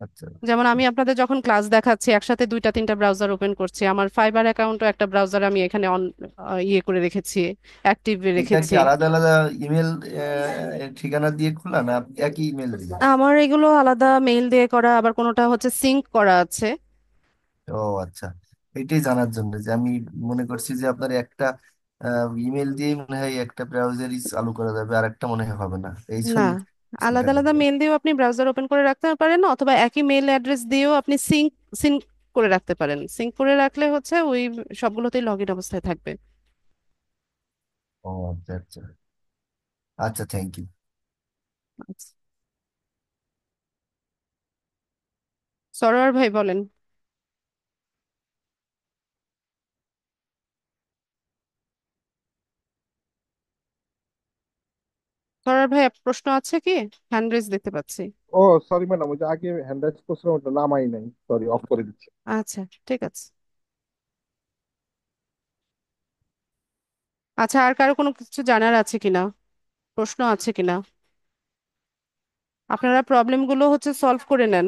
আচ্ছা। যেমন আমি আপনাদের যখন ক্লাস দেখাচ্ছি একসাথে 2টা 3টা ব্রাউজার ওপেন করছি, আমার ফাইবার অ্যাকাউন্টও একটা ব্রাউজার আমি এখানে অন ইয়ে করে রেখেছি, অ্যাক্টিভ এটা কি রেখেছি। আলাদা আলাদা ইমেল ঠিকানা দিয়ে খোলা, না একই ইমেল দিয়ে? আমার এগুলো আলাদা মেইল দিয়ে করা, আবার কোনোটা হচ্ছে সিঙ্ক করা আছে। ও আচ্ছা, এটাই জানার জন্য যে আমি মনে করছি যে আপনার একটা ইমেল দিয়েই মনে হয় একটা ব্রাউজারই চালু করা যাবে, আর একটা মনে হয় হবে না, এই না, জন্য চিন্তা আলাদা আলাদা করলাম। মেল দিয়েও আপনি ব্রাউজার ওপেন করে রাখতে পারেন, অথবা একই মেল অ্যাড্রেস দিয়েও আপনি সিঙ্ক সিঙ্ক করে রাখতে পারেন। সিঙ্ক করে রাখলে হচ্ছে ওই সবগুলোতেই লগ ইন অবস্থায় থাকবে। ও আচ্ছা আচ্ছা আচ্ছা, থ্যাংক ইউ। আচ্ছা, সরোয়ার ভাই বলেন। সরোয়ার ভাই প্রশ্ন আছে কি? হ্যান্ড রেজ দেখতে পাচ্ছি। ও সরি ম্যাডাম, ওই যে আগে হ্যান্ড রাইজ করছিলাম ওটা নামাই নাই, সরি, অফ করে দিচ্ছি। আচ্ছা, ঠিক আছে। আচ্ছা, আর কারো কোনো কিছু জানার আছে কিনা, প্রশ্ন আছে কিনা? আপনারা প্রবলেমগুলো হচ্ছে সলভ করে নেন।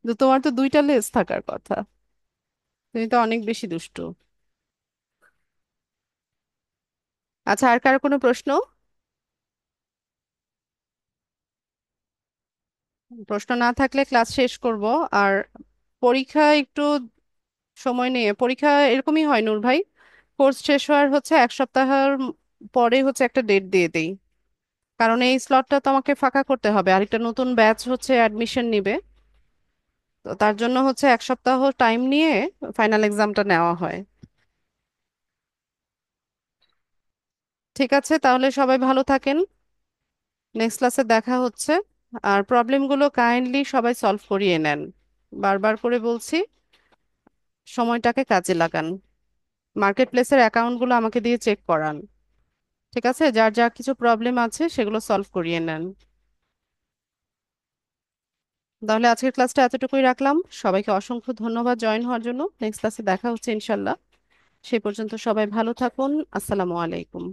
তো তোমার তো 2টা লেজ থাকার কথা, তুমি তো অনেক বেশি দুষ্টু। আচ্ছা, আর কারো কোনো প্রশ্ন? প্রশ্ন না থাকলে ক্লাস শেষ করব। আর পরীক্ষা একটু সময় নিয়ে, পরীক্ষা এরকমই হয় নূর ভাই, কোর্স শেষ হওয়ার হচ্ছে 1 সপ্তাহের পরে হচ্ছে একটা ডেট দিয়ে দেই। কারণ এই স্লটটা তো আমাকে ফাঁকা করতে হবে, আরেকটা নতুন ব্যাচ হচ্ছে অ্যাডমিশন নিবে। তো তার জন্য হচ্ছে 1 সপ্তাহ টাইম নিয়ে ফাইনাল এক্সামটা নেওয়া হয়। ঠিক আছে, তাহলে সবাই ভালো থাকেন, নেক্সট ক্লাসে দেখা হচ্ছে। আর প্রবলেমগুলো কাইন্ডলি সবাই সলভ করিয়ে নেন, বারবার করে বলছি, সময়টাকে কাজে লাগান। মার্কেট প্লেসের অ্যাকাউন্টগুলো আমাকে দিয়ে চেক করান। ঠিক আছে, যার যা কিছু প্রবলেম আছে সেগুলো সলভ করিয়ে নেন। তাহলে আজকের ক্লাসটা এতটুকুই রাখলাম, সবাইকে অসংখ্য ধন্যবাদ জয়েন হওয়ার জন্য। নেক্সট ক্লাসে দেখা হচ্ছে ইনশাল্লাহ। সেই পর্যন্ত সবাই ভালো থাকুন। আসসালামু আলাইকুম।